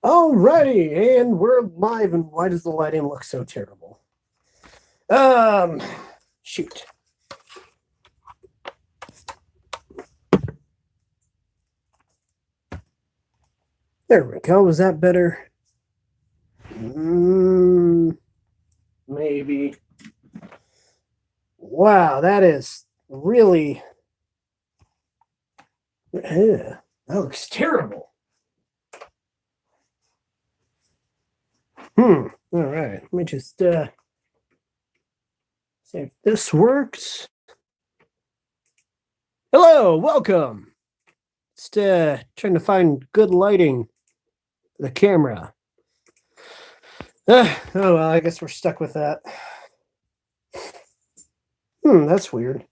Alrighty, and we're live. And why does the lighting look so terrible? Um, Shoot. There we go. Is that better? Maybe. Wow, that is really. That looks terrible. All right. Let me just see if this works. Hello, welcome. Just trying to find good lighting for the camera. Oh well, I guess we're stuck with that. That's weird.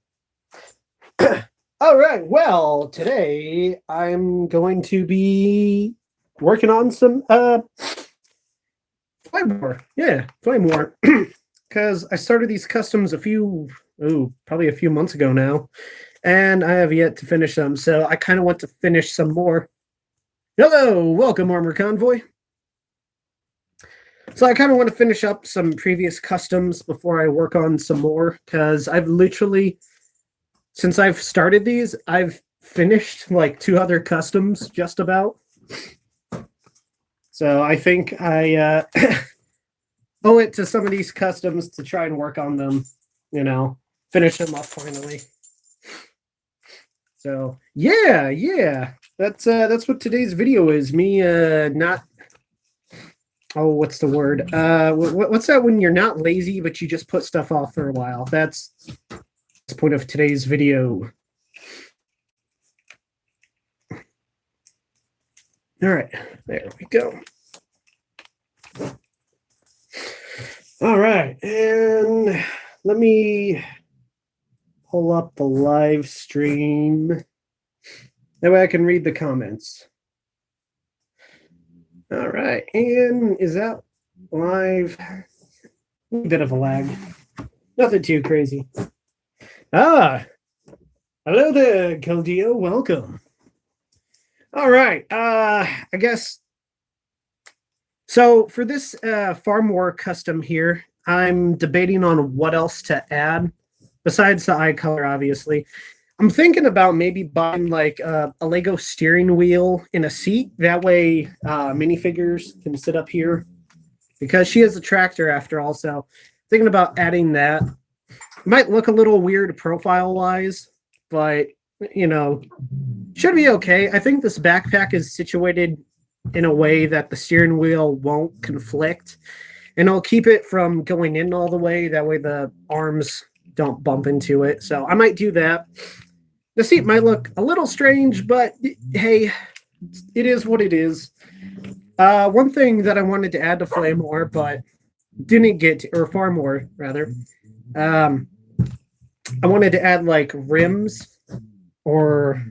All right. Well, today I'm going to be working on some Flame War. Yeah, Flame War. Because I started these customs probably a few months ago now, and I have yet to finish them. So I kind of want to finish some more. Hello, welcome, Armor Convoy. So I kind of want to finish up some previous customs before I work on some more, because I've literally, since I've started these, I've finished like 2 other customs just about. So I think I owe it to some of these customs to try and work on them, finish them up finally. So yeah, that's what today's video is. Me not what's the word? What's that when you're not lazy but you just put stuff off for a while? That's the point of today's video. All right, there we go. All right, and let me pull up the live stream. That way I can read the comments. All right, and is that live? A bit of a lag. Nothing too crazy. Hello there, Keldeo. Welcome. All right, I guess. So for this Farm War custom here, I'm debating on what else to add besides the eye color, obviously. I'm thinking about maybe buying like a Lego steering wheel and a seat. That way, minifigures can sit up here because she is a tractor after all. So thinking about adding that. It might look a little weird profile wise, but should be okay. I think this backpack is situated in a way that the steering wheel won't conflict, and I'll keep it from going in all the way. That way the arms don't bump into it. So I might do that. The seat might look a little strange, but hey, it is what it is. One thing that I wanted to add to Flame War, but didn't get to, or Farm War rather. I wanted to add like rims, or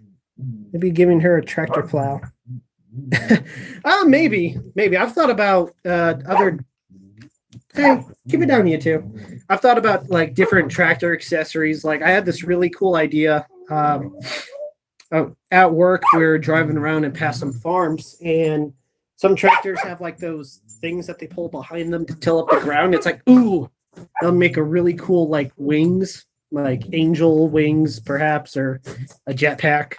maybe giving her a tractor plow. Maybe. I've thought about other. Hey, keep it down, you two. I've thought about like different tractor accessories. Like I had this really cool idea. At work, we were driving around and past some farms, and some tractors have like those things that they pull behind them to till up the ground. It's like, ooh, they'll make a really cool like wings, like angel wings, perhaps, or a jetpack.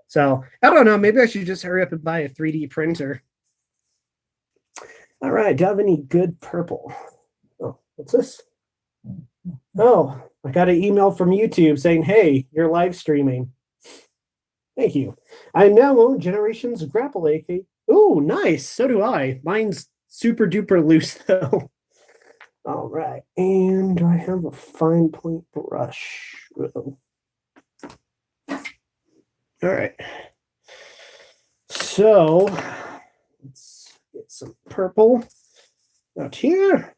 So I don't know. Maybe I should just hurry up and buy a 3D printer. All right. Do I have any good purple? Oh, what's this? Oh, I got an email from YouTube saying, hey, you're live streaming. Thank you. I now own Generations Grapple AK. Oh, nice. So do I. Mine's super duper loose, though. All right. And do I have a fine point brush? Uh-oh. All right. So let's get some purple out here.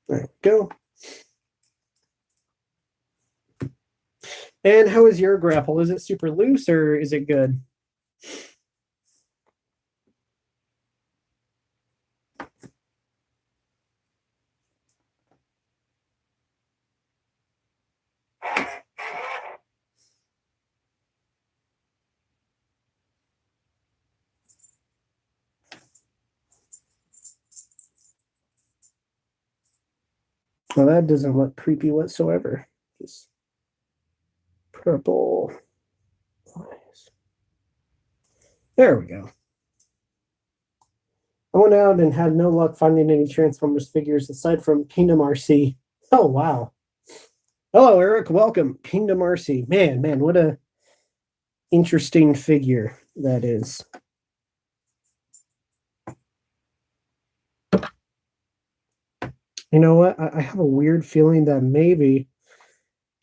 There we go. And how is your grapple? Is it super loose or is it good? Well, that doesn't look creepy whatsoever. Just purple eyes. There we go. I went out and had no luck finding any Transformers figures aside from Kingdom RC. Oh, wow. Hello, Eric. Welcome. Kingdom RC. Man, what a interesting figure that is. You know what? I have a weird feeling that maybe,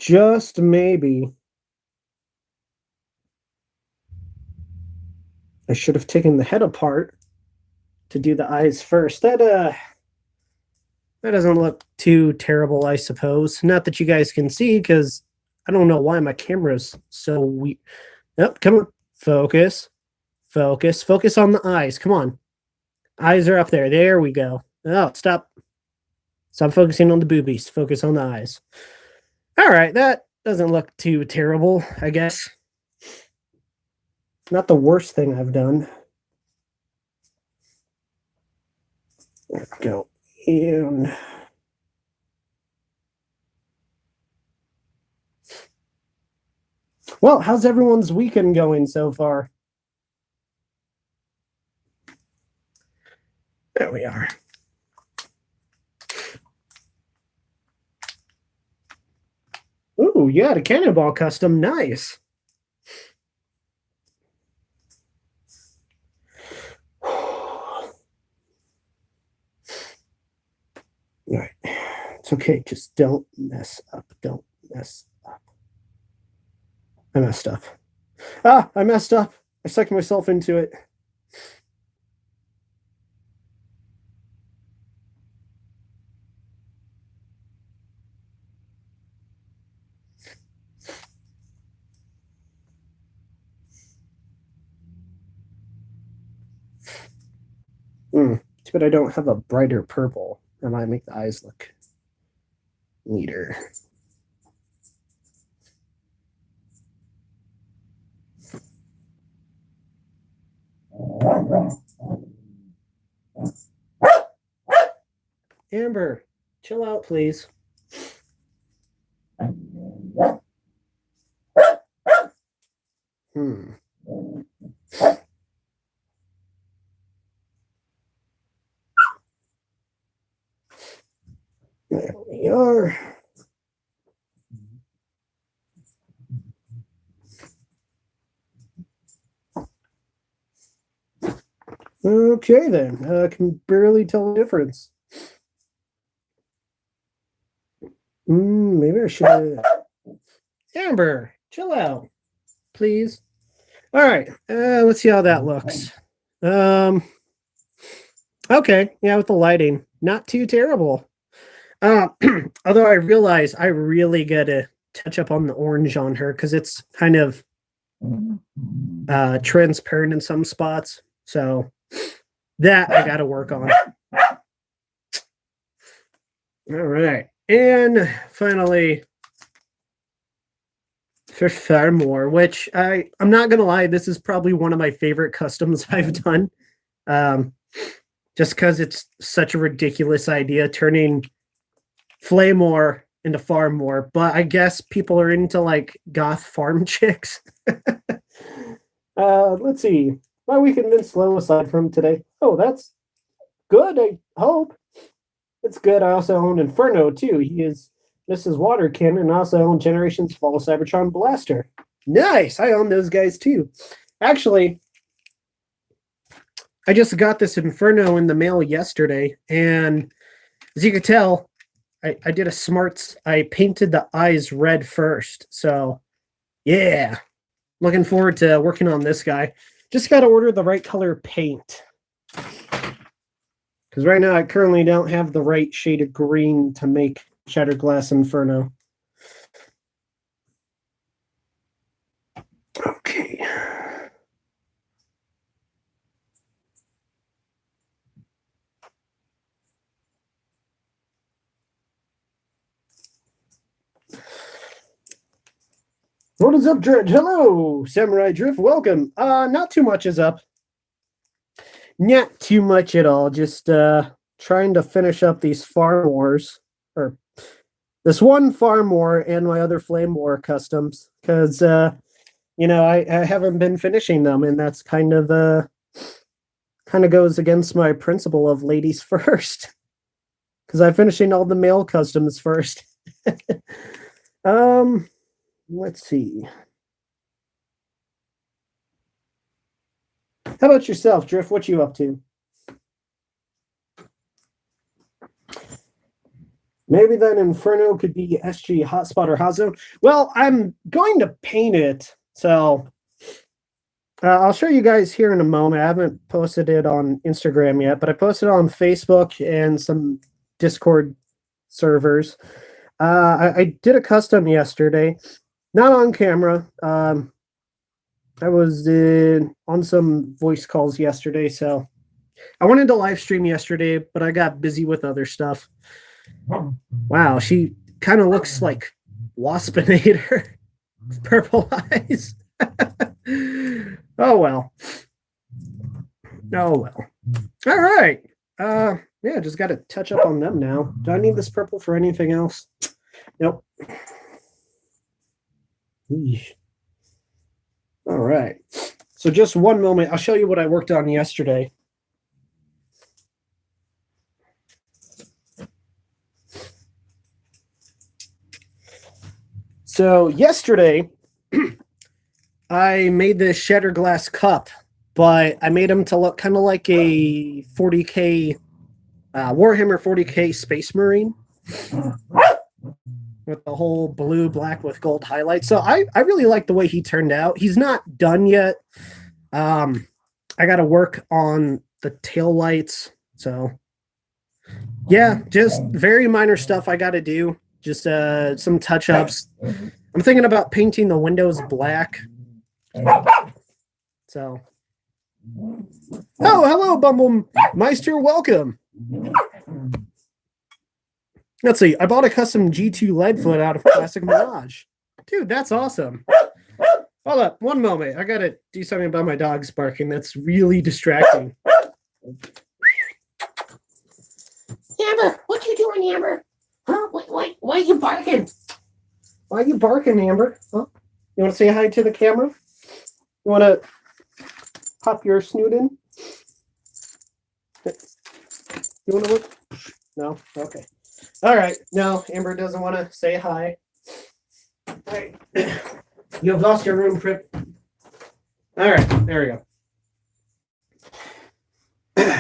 just maybe, I should have taken the head apart to do the eyes first. That doesn't look too terrible, I suppose. Not that you guys can see, because I don't know why my camera's so weak. Yep, come on. Focus. Focus on the eyes. Come on. Eyes are up there. There we go. Oh, stop focusing on the boobies. Focus on the eyes. All right, that doesn't look too terrible, I guess. Not the worst thing I've done. There we go. And well, how's everyone's weekend going so far? There we are. Ooh, you had a Cannonball custom. Nice. All right. It's okay. Just don't mess up. Don't mess up. I messed up. I messed up. I sucked myself into it. Too bad I don't have a brighter purple. That might make the eyes look neater. Amber, chill out, please. There we are. Okay, then. I can barely tell the difference. Maybe I should. Amber, chill out, please. All right, let's see how that looks. Okay, yeah, with the lighting, not too terrible. Although I realize I really gotta touch up on the orange on her because it's kind of transparent in some spots. So that I gotta work on. All right. And finally, for Farmore, which I'm not gonna lie, this is probably one of my favorite customs I've done. Just because it's such a ridiculous idea, turning Flamore into Farmore, but I guess people are into like goth farm chicks. Let's see. My weekend been slow aside from today. Oh, that's good. I hope it's good. I also own Inferno too. He is Mrs. Water Cannon. I also own Generations Fall Cybertron Blaster. Nice. I own those guys too. Actually, I just got this Inferno in the mail yesterday, and as you can tell, I did a smarts. I painted the eyes red first. So, yeah. Looking forward to working on this guy. Just got to order the right color paint. Because right now I currently don't have the right shade of green to make Shattered Glass Inferno. Okay. What is up, Dredge? Hello, Samurai Drift. Welcome. Not too much is up. Not too much at all. Just trying to finish up these Farm Wars. Or This one Farm War and my other Flame War customs, because I haven't been finishing them, and that's kind of goes against my principle of ladies first, because I'm finishing all the male customs first. Let's see. How about yourself, Drift? What you up to? Maybe that Inferno could be SG Hotspot or Hot Zone. Well, I'm going to paint it, so I'll show you guys here in a moment. I haven't posted it on Instagram yet, but I posted it on Facebook and some Discord servers. I did a custom yesterday, not on camera. I was on some voice calls yesterday, so I wanted to live stream yesterday, but I got busy with other stuff. Wow, she kind of looks like Waspinator. Purple eyes. Oh well. Oh well. All right. Yeah, just got to touch up on them now. Do I need this purple for anything else? Nope. Eesh. All right. So just one moment. I'll show you what I worked on yesterday. So yesterday, I made this Shatter Glass cup, but I made them to look kind of like a 40K Warhammer 40K Space Marine with the whole blue, black with gold highlights. So I really like the way he turned out. He's not done yet. I got to work on the tail lights. So yeah, just very minor stuff I got to do. Just some touch-ups. I'm thinking about painting the windows black. So, oh, hello, Bumble Meister. Welcome. Let's see. I bought a custom G2 Leadfoot out of Classic Mirage. Dude, that's awesome. Hold up. One moment. I got to do something about my dog's barking. That's really distracting. Amber, what you doing, Amber? Huh? Why are you barking? Why are you barking, Amber? Huh? You want to say hi to the camera? You want to pop your snoot in? You want to look? No? Okay. All right. No, Amber doesn't want to say hi. All right. You have lost your room, Trip. All right. There we go.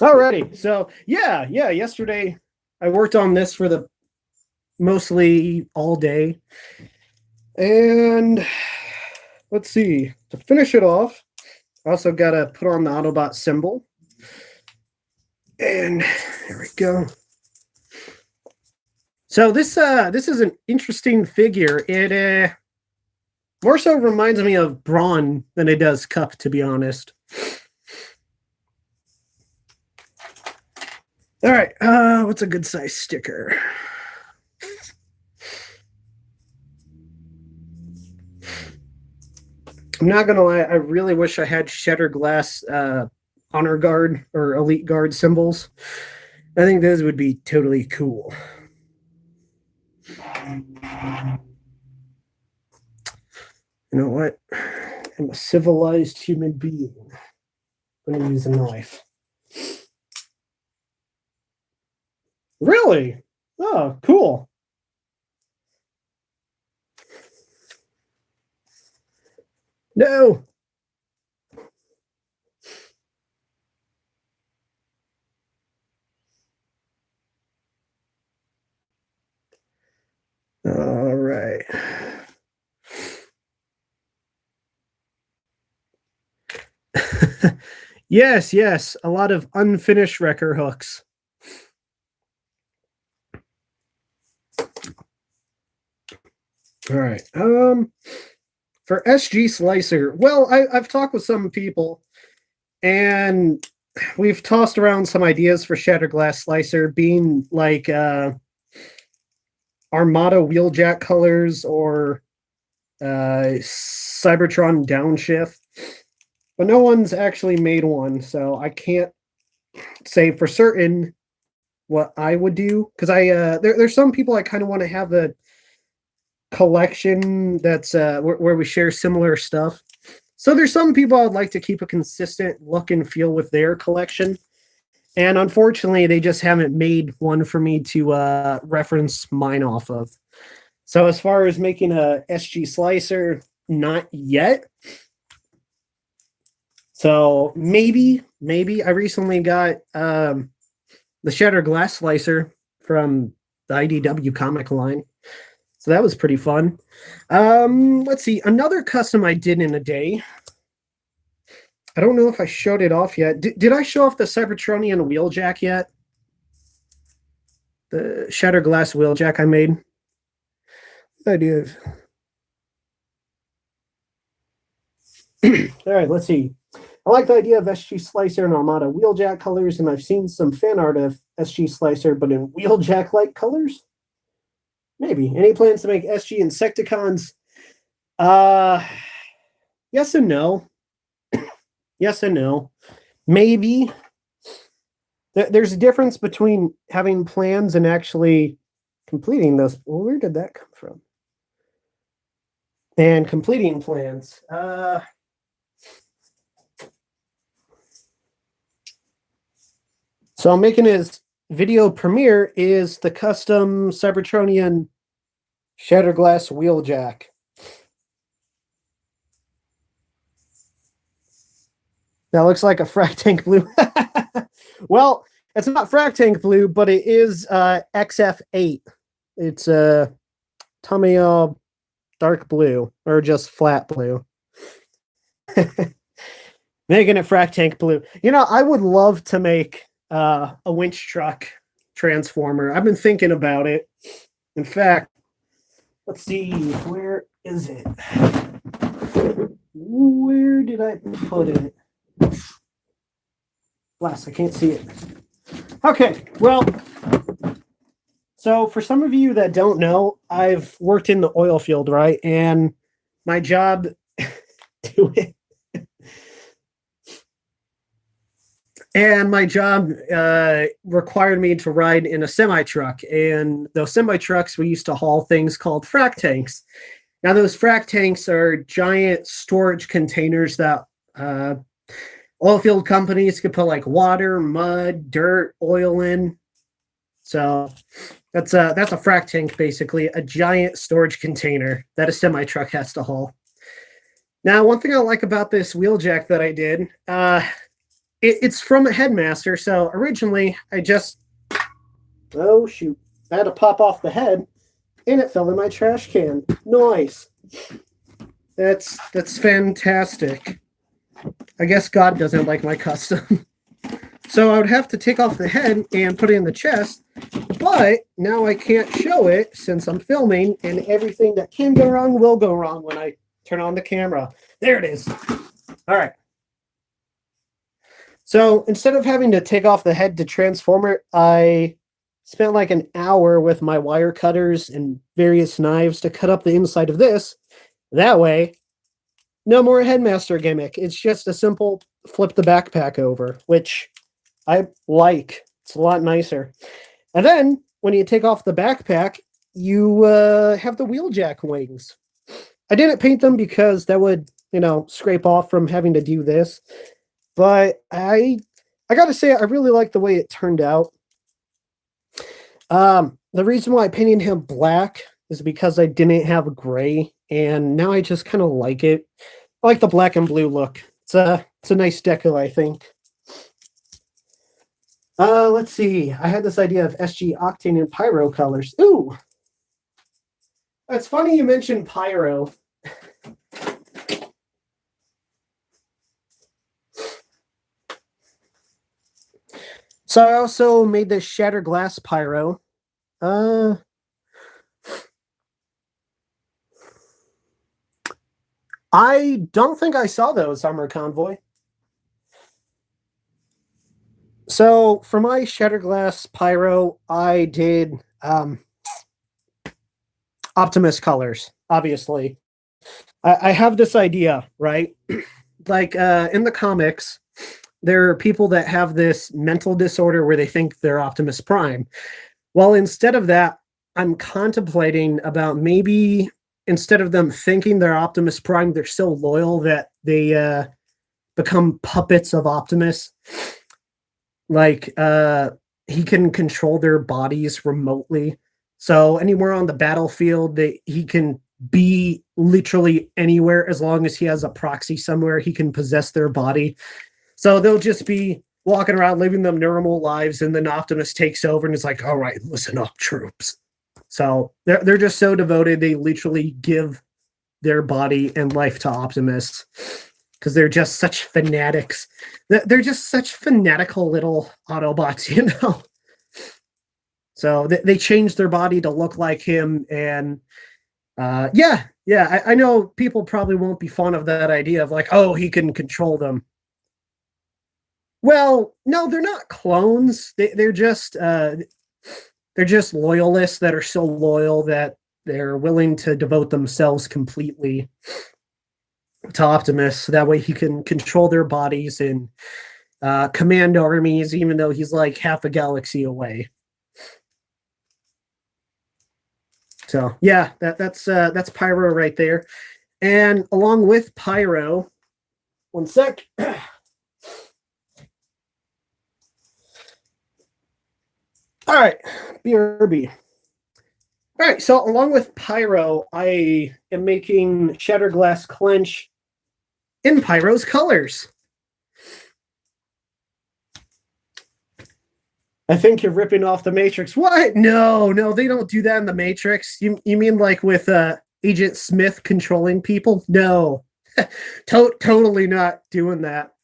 Alrighty. So, yeah. Yesterday, I worked on this for the mostly all day. And let's see. To finish it off, I also got to put on the Autobot symbol. And there we go. So this is an interesting figure. It more so reminds me of Brawn than it does Cup, to be honest. All right, what's a good size sticker? I'm not gonna lie, I really wish I had Shatter Glass Honor Guard or Elite Guard symbols. I think those would be totally cool. You know what? I'm a civilized human being. I'm gonna use a knife. Really? Oh, cool. No. All right. Yes. A lot of unfinished wrecker hooks. All right. For SG Slicer, well, I've talked with some people, and we've tossed around some ideas for Shatter Glass Slicer being like Armada Wheeljack colors or Cybertron Downshift, but no one's actually made one, so I can't say for certain what I would do, because there's some people I kind of want to have a collection that's where we share similar stuff. So there's some people I'd like to keep a consistent look and feel with their collection. And unfortunately, they just haven't made one for me to reference mine off of. So as far as making a SG slicer, not yet. So maybe I recently got the Shattered Glass Slicer from the IDW comic line. So that was pretty fun. Let's see. Another custom I did in a day. I don't know if I showed it off yet. Did I show off the Cybertronian Wheeljack yet? The Shattered Glass Wheeljack I made? Idea of... All right, let's see. I like the idea of SG Slicer and Armada Wheeljack colors, and I've seen some fan art of SG Slicer, but in Wheeljack-like colors? Maybe. Any plans to make SG Insecticons? Yes and no. Yes and no. Maybe. There's a difference between having plans and actually completing those. Well, where did that come from? And completing plans. So I'm making his video premiere is the custom Cybertronian Shattered Glass Wheeljack. That looks like a Frac Tank Blue. Well, it's not Frac Tank Blue, but it is XF8. It's Tamiya dark blue, or just flat blue. Making it Frac Tank Blue. You know, I would love to make a winch truck transformer. I've been thinking about it. In fact, let's see, where is it? Where did I put it? Blast, I can't see it. Okay, well, so for some of you that don't know, I've worked in the oil field, right? And my job required me to ride in a semi truck, and those semi trucks we used to haul things called frac tanks. Now those frac tanks are giant storage containers that oil field companies could put like water, mud, dirt, oil in. So that's a frac tank, basically a giant storage container that a semi truck has to haul. Now, one thing I like about this wheeljack that I did, it's from a Headmaster. So originally I just, oh shoot, I had to pop off the head and it fell in my trash can. Nice. That's fantastic. I guess God doesn't like my custom. So I would have to take off the head and put it in the chest, but now I can't show it since I'm filming, and everything that can go wrong will go wrong when I turn on the camera. There it is. All right. So instead of having to take off the head to transform it, I spent like an hour with my wire cutters and various knives to cut up the inside of this. That way, no more Headmaster gimmick. It's just a simple flip the backpack over, which I like. It's a lot nicer. And then when you take off the backpack, you have the wheeljack wings. I didn't paint them because that would, scrape off from having to do this. But I gotta say, I really like the way it turned out. The reason why I painted him black is because I didn't have gray, and now I just kind of like it. I like the black and blue look. It's a nice deco, I think. Let's see. I had this idea of SG Octane and Pyro colors. Ooh! It's funny you mentioned Pyro. So I also made this Shattered Glass Pyro. I don't think I saw those, Armor Convoy. So for my Shattered Glass Pyro, I did Optimus colors, obviously. I have this idea, right? Like in the comics, there are people that have this mental disorder where they think they're Optimus Prime. Well, instead of that, I'm contemplating about maybe instead of them thinking they're Optimus Prime, they're so loyal that they become puppets of Optimus. Like he can control their bodies remotely. So anywhere on the battlefield, he can be literally anywhere as long as he has a proxy somewhere. He can possess their body. So they'll just be walking around living them normal lives, and then Optimus takes over and is like, "All right, listen up, troops." So they're just so devoted. They literally give their body and life to Optimus because they're just such fanatics. They're just such fanatical little Autobots, you know. So they changed their body to look like him, and yeah, I know people probably won't be fond of that idea of like, oh, he can control them. Well, no, they're not clones. They're just loyalists that are so loyal that they're willing to devote themselves completely to Optimus. So that way he can control their bodies and command armies, even though he's like half a galaxy away. So yeah, that's Pyro right there. And along with Pyro, one sec. All right, BRB. All right, so along with Pyro, I am making Shatterglass Clench in Pyro's colors. I think you're ripping off the Matrix. What? No, they don't do that in the Matrix. You mean like with Agent Smith controlling people? No, totally not doing that.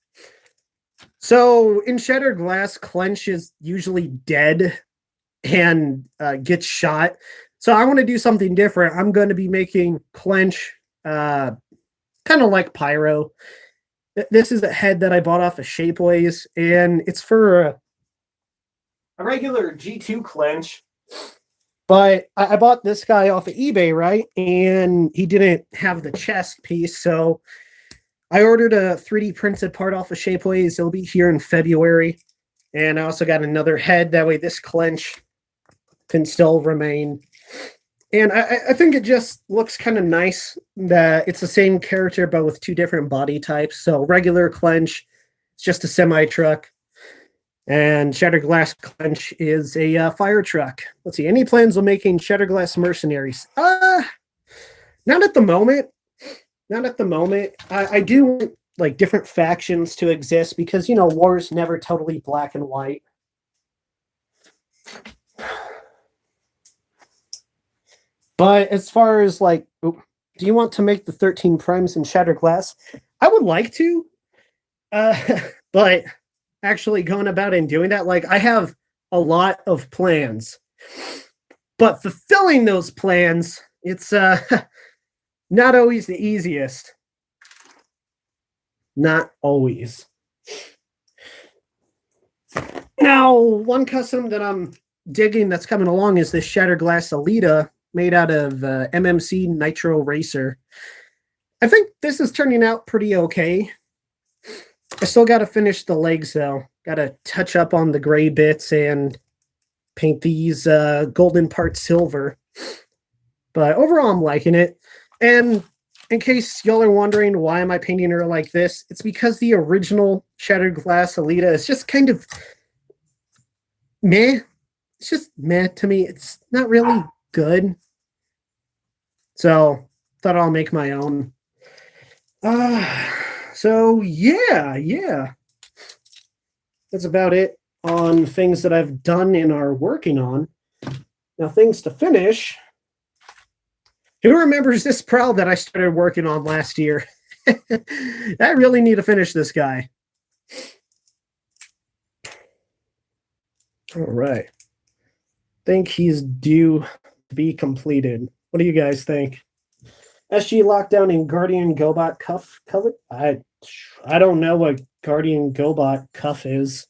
So in Shatterglass, Clench is usually dead and gets shot. So I want to do something different. I'm going to be making Clench kind of like Pyro. This is a head that I bought off of Shapeways, and it's for a regular G2 Clench. But I bought this guy off of eBay, right? And he didn't have the chest piece, so I ordered a 3D printed part off of Shapeways. It'll be here in February. And I also got another head. That way this Clench can still remain. And I think it just looks kind of nice that it's the same character, but with two different body types. So regular Clench, it's just a semi-truck. And Shatterglass Clench is a fire truck. Let's see, any plans on making Shatterglass Mercenaries? Not at the moment. Not at the moment. I do want like different factions to exist because, you know, war is never totally black and white. But as far as like, do you want to make the 13 primes in Shatterglass? I would like to, but actually going about and doing that, like I have a lot of plans, but fulfilling those plans, it's not always the easiest. Not always. Now, one custom that I'm digging that's coming along is this Shatterglass Alita made out of MMC Nitro Racer. I think this is turning out pretty okay. I still got to finish the legs, though. Got to touch up on the gray bits and paint these golden parts silver. But overall, I'm liking it. And in case y'all are wondering why am I painting her like this, it's because the original Shatterglass Alita is just kind of meh. It's just meh to me. It's not really good. So thought I'll make my own. So yeah. That's about it on things that I've done and are working on. Now things to finish. Who remembers this Prowl that I started working on last year? I really need to finish this guy. All right. Think he's due to be completed. What do you guys think? SG Lockdown and Guardian GoBot cuff color? I don't know what Guardian GoBot cuff is.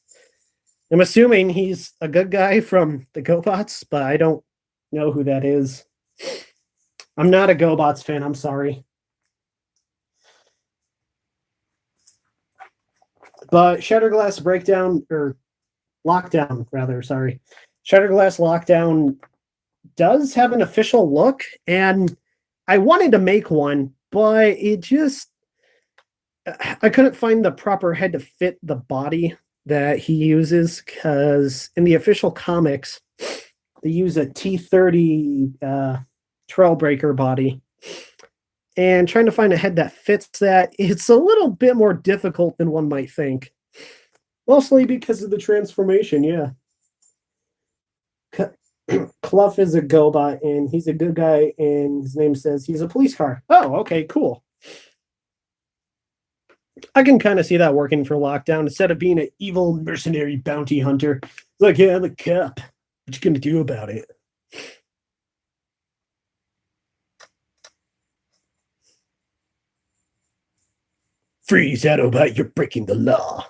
I'm assuming he's a good guy from the GoBots, but I don't know who that is. I'm not a GoBots fan, I'm sorry. But Shatterglass Breakdown, or Lockdown, rather, sorry. Shatterglass Lockdown does have an official look, and I wanted to make one, but it just I couldn't find the proper head to fit the body that he uses, because in the official comics they use a T30 Trailbreaker body, and trying to find a head that fits that, it's a little bit more difficult than one might think, mostly because of the transformation. Yeah, Cluff is a GoBot, and he's a good guy, and his name says he's a police car. Oh, okay, cool. I can kind of see that working for Lockdown. Instead of being an evil mercenary bounty hunter, it's like, yeah, I'm a cop. What you gonna do about it? Freeze, Autobot, you're breaking the law.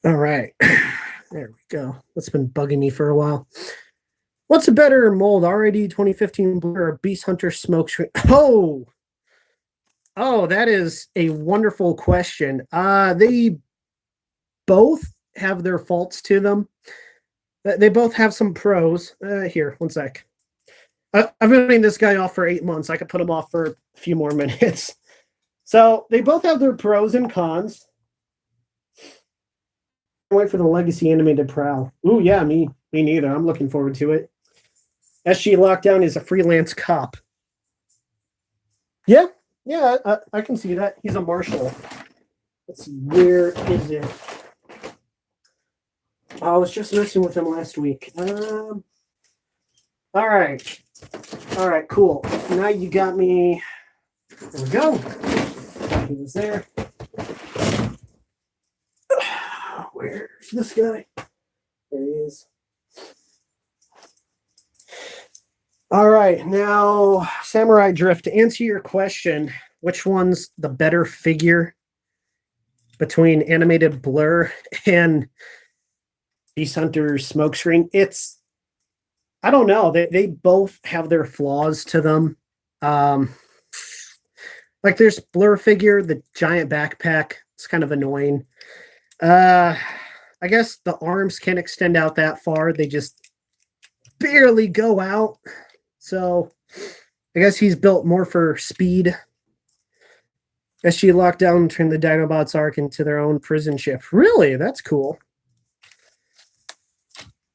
All right. There we go. That's been bugging me for a while. What's a better mold, RID 2015 Blur or Beast Hunter Smoke Screen? Oh, that is a wonderful question. They both have their faults to them. They both have some pros. Here, one sec. I've been letting this guy off for 8 months. I could put him off for a few more minutes. So they both have their pros and cons. Wait for the Legacy animated Prowl. Ooh, yeah, me neither. I'm looking forward to it. SG Lockdown is a freelance cop. Yeah, I can see that. He's a marshal. Let's see, where is it? I was just messing with him last week. All right, cool. Now you got me. There we go. He was there. Where's this guy? There he is. All right, now Samurai Drift. To answer your question, which one's the better figure between animated Blur and Beast Hunter's Smokescreen? I don't know. They both have their flaws to them. Like there's Blur figure, the giant backpack. It's kind of annoying. I guess the arms can't extend out that far. They just barely go out. So I guess he's built more for speed. SG Lockdown turned the Dinobots arc into their own prison ship. Really? That's cool.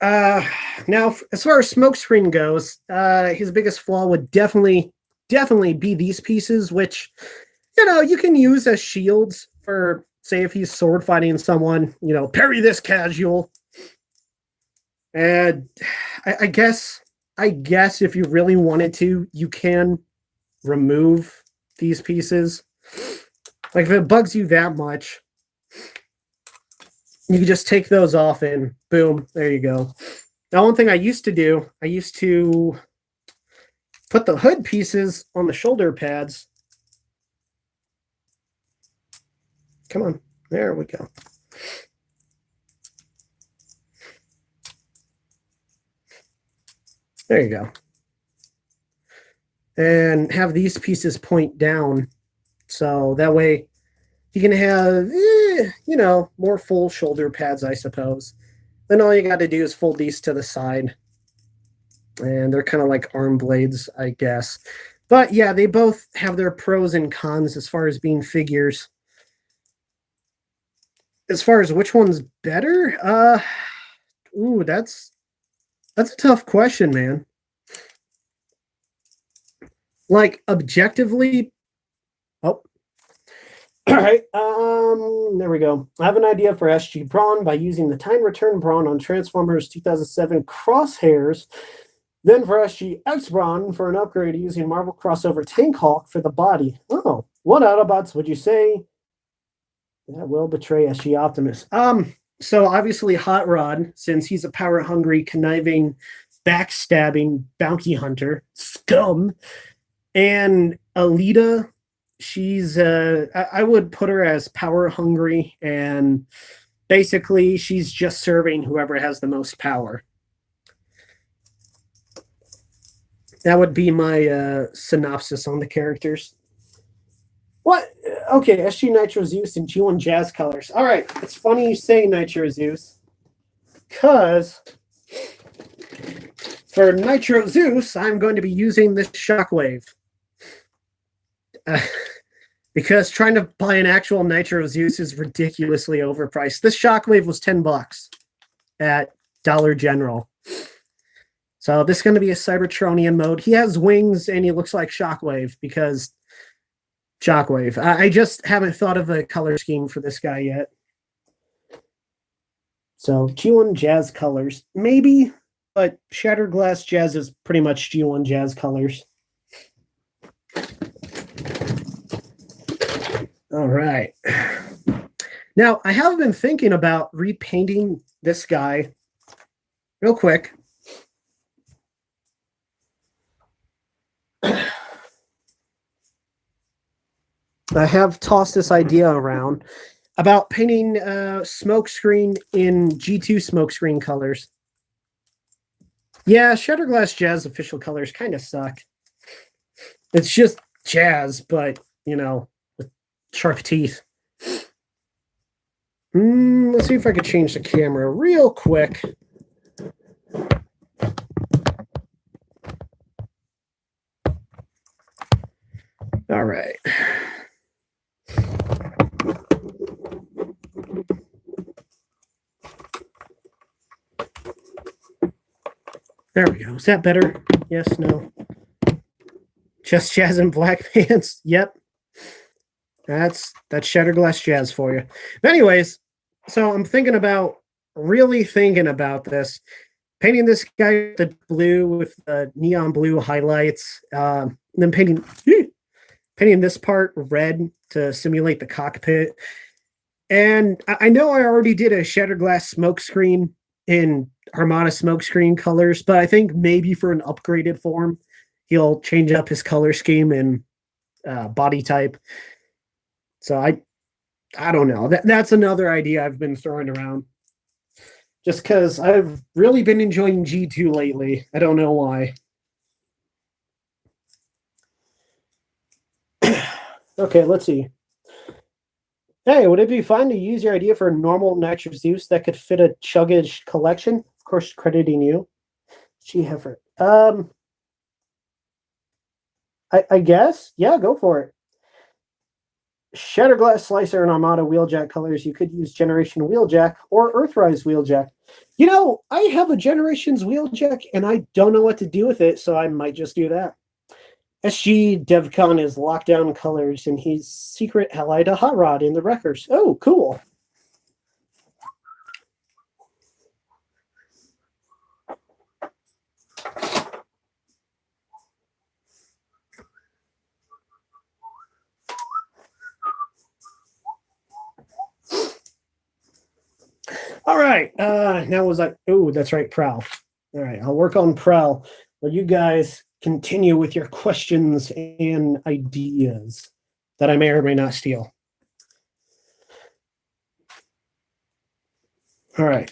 Now, as far as Smokescreen goes, his biggest flaw would definitely be these pieces, which, you can use as shields for, say, if he's sword fighting someone, parry this casual. And I guess if you really wanted to, you can remove these pieces. Like if it bugs you that much, you can just take those off and boom, there you go. Now, one thing I used to do, I used to put the hood pieces on the shoulder pads. Come on, there we go. There you go. And have these pieces point down. So that way you can have, more full shoulder pads, I suppose. Then all you got to do is fold these to the side. And they're kind of like arm blades, I guess. But yeah, they both have their pros and cons as far as being figures. As far as which one's better, that's a tough question, man. Like objectively, all right. There we go. I have an idea for SG Brawn by using the Time Return Brawn on Transformers 2007 Crosshairs. Then for SG X Brawn for an upgrade using Marvel Crossover Tank Hulk for the body. Oh, what Autobots would you say that will betray SG Optimus? So obviously Hot Rod, since he's a power-hungry, conniving, backstabbing bounty hunter, scum. And Alita, she's I would put her as power-hungry, and basically she's just serving whoever has the most power. That would be my synopsis on the characters. What? Okay, SG Nitro Zeus and G1 Jazz colors. All right, it's funny you say Nitro Zeus, because for Nitro Zeus, I'm going to be using this Shockwave. Because trying to buy an actual Nitro Zeus is ridiculously overpriced. This Shockwave was $10 at Dollar General. So this is going to be a Cybertronian mode. He has wings and he looks like Shockwave because Shockwave. I just haven't thought of a color scheme for this guy yet. So G1 Jazz colors. Maybe, but Shattered Glass Jazz is pretty much G1 Jazz colors. All right. Now, I have been thinking about repainting this guy real quick. I have tossed this idea around about painting Smokescreen in G2 Smokescreen colors. Yeah, Shattered Glass Jazz official colors kind of suck. It's just jazz, but, you know, with sharp teeth. Let's see if I could change the camera real quick. All right. There we go. Is that better? Yes, no. Just Jazz and Black Pants. Yep. That's Shattered Glass Jazz for you. But anyways, so I'm really thinking about this. Painting this guy with the blue with neon blue highlights. Then painting this part red to simulate the cockpit. And I know I already did a Shattered Glass Smokescreen in Armada Smokescreen colors, but I think maybe for an upgraded form, he'll change up his color scheme and body type. So I don't know. That's another idea I've been throwing around. Just because I've really been enjoying G2 lately. I don't know why. Okay, let's see. Hey, would it be fun to use your idea for a normal Nitro Zeus that could fit a Chuggage collection? Of course, crediting you. G-Heifer. I guess? Yeah, go for it. Shattered Glass Slicer and Armada Wheeljack colors. You could use Generation Wheeljack or Earthrise Wheeljack. You know, I have a Generations Wheeljack, and I don't know what to do with it, so I might just do that. SG DevCon is Lockdown colors, and he's secret ally to Hot Rod in the Wreckers. Oh, cool. All right. Now was like, oh, that's right, Prowl. All right, I'll work on Prowl. Well, you guys continue with your questions and ideas that I may or may not steal. All right.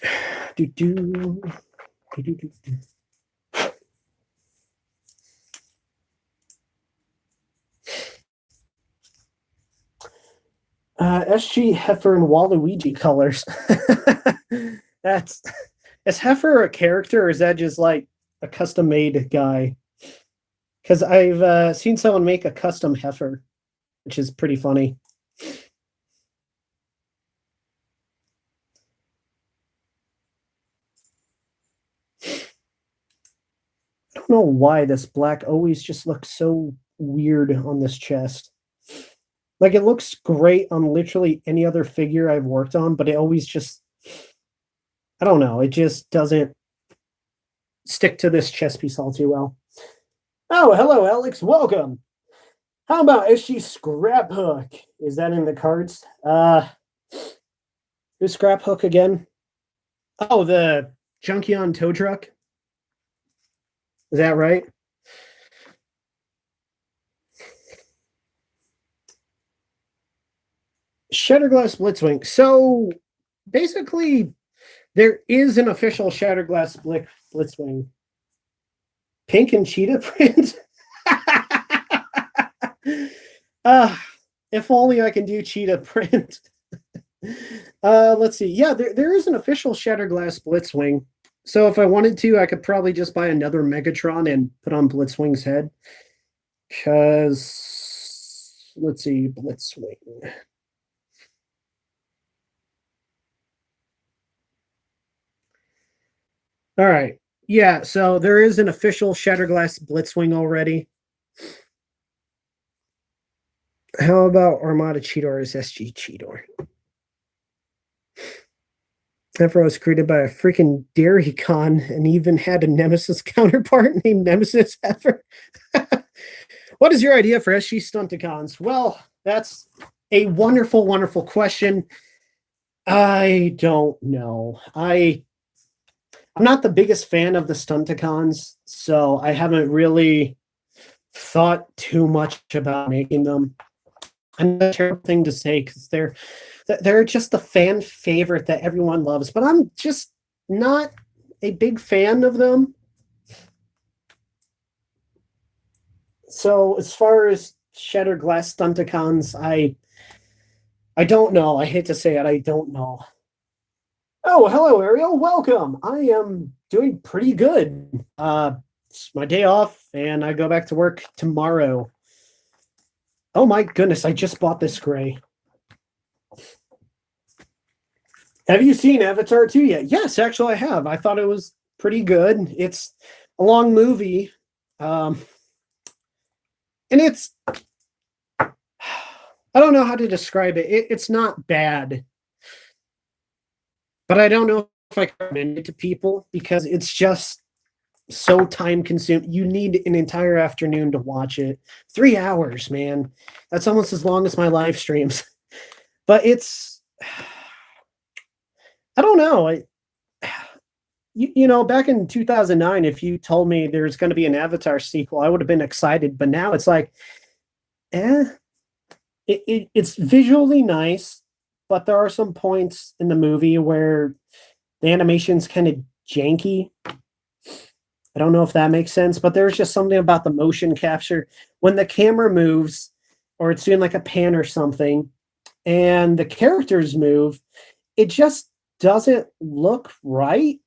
SG Heifer and Waluigi colors. Is Heifer a character, or is that just like a custom made guy? Because I've seen someone make a custom Heifer, which is pretty funny. I don't know why this black always just looks so weird on this chest. Like, it looks great on literally any other figure I've worked on, but it always just, I don't know, it just doesn't stick to this chest piece all too well. Oh, hello, Alex. Welcome. How about SG Scrap Hook? Is that in the cards? Who's Scrap Hook again? Oh, the Junkion tow truck? Is that right? Shatterglass Blitzwing. So basically, there is an official Shatterglass Blitzwing. Pink and cheetah print. uh, if only I can do cheetah print. Let's see. Yeah, there is an official Shatterglass Blitzwing. So if I wanted to, I could probably just buy another Megatron and put on Blitzwing's head. Because, let's see, Blitzwing. All right. Yeah, so there is an official Shatterglass Blitzwing already. How about Armada Cheetor's SG Cheetor? Ever was created by a freaking Dairy Con and even had a Nemesis counterpart named Nemesis ever. What is your idea for SG Stunticons? Well, that's a wonderful, wonderful question. I don't know. I'm not the biggest fan of the Stunticons, so I haven't really thought too much about making them. And that's a terrible thing to say because they're just the fan favorite that everyone loves, but I'm just not a big fan of them. So as far as Shattered Glass Stunticons, I don't know. I hate to say it, I don't know. Oh, hello, Ariel. Welcome. I am doing pretty good. It's my day off, and I go back to work tomorrow. Oh my goodness, I just bought this gray. Have you seen Avatar 2 yet? Yes, actually I have. I thought it was pretty good. It's a long movie. And it's, I don't know how to describe it. It's not bad. But I don't know if I can recommend it to people because it's just so time consuming. You need an entire afternoon to watch it. 3 hours, man. That's almost as long as my live streams. But it's, I don't know. You know, back in 2009, if you told me there's going to be an Avatar sequel, I would have been excited. But now it's like, it's visually nice, but there are some points in the movie where the animation's kind of janky. I don't know if that makes sense, but there's just something about the motion capture when the camera moves or it's doing like a pan or something and the characters move, it just doesn't look right.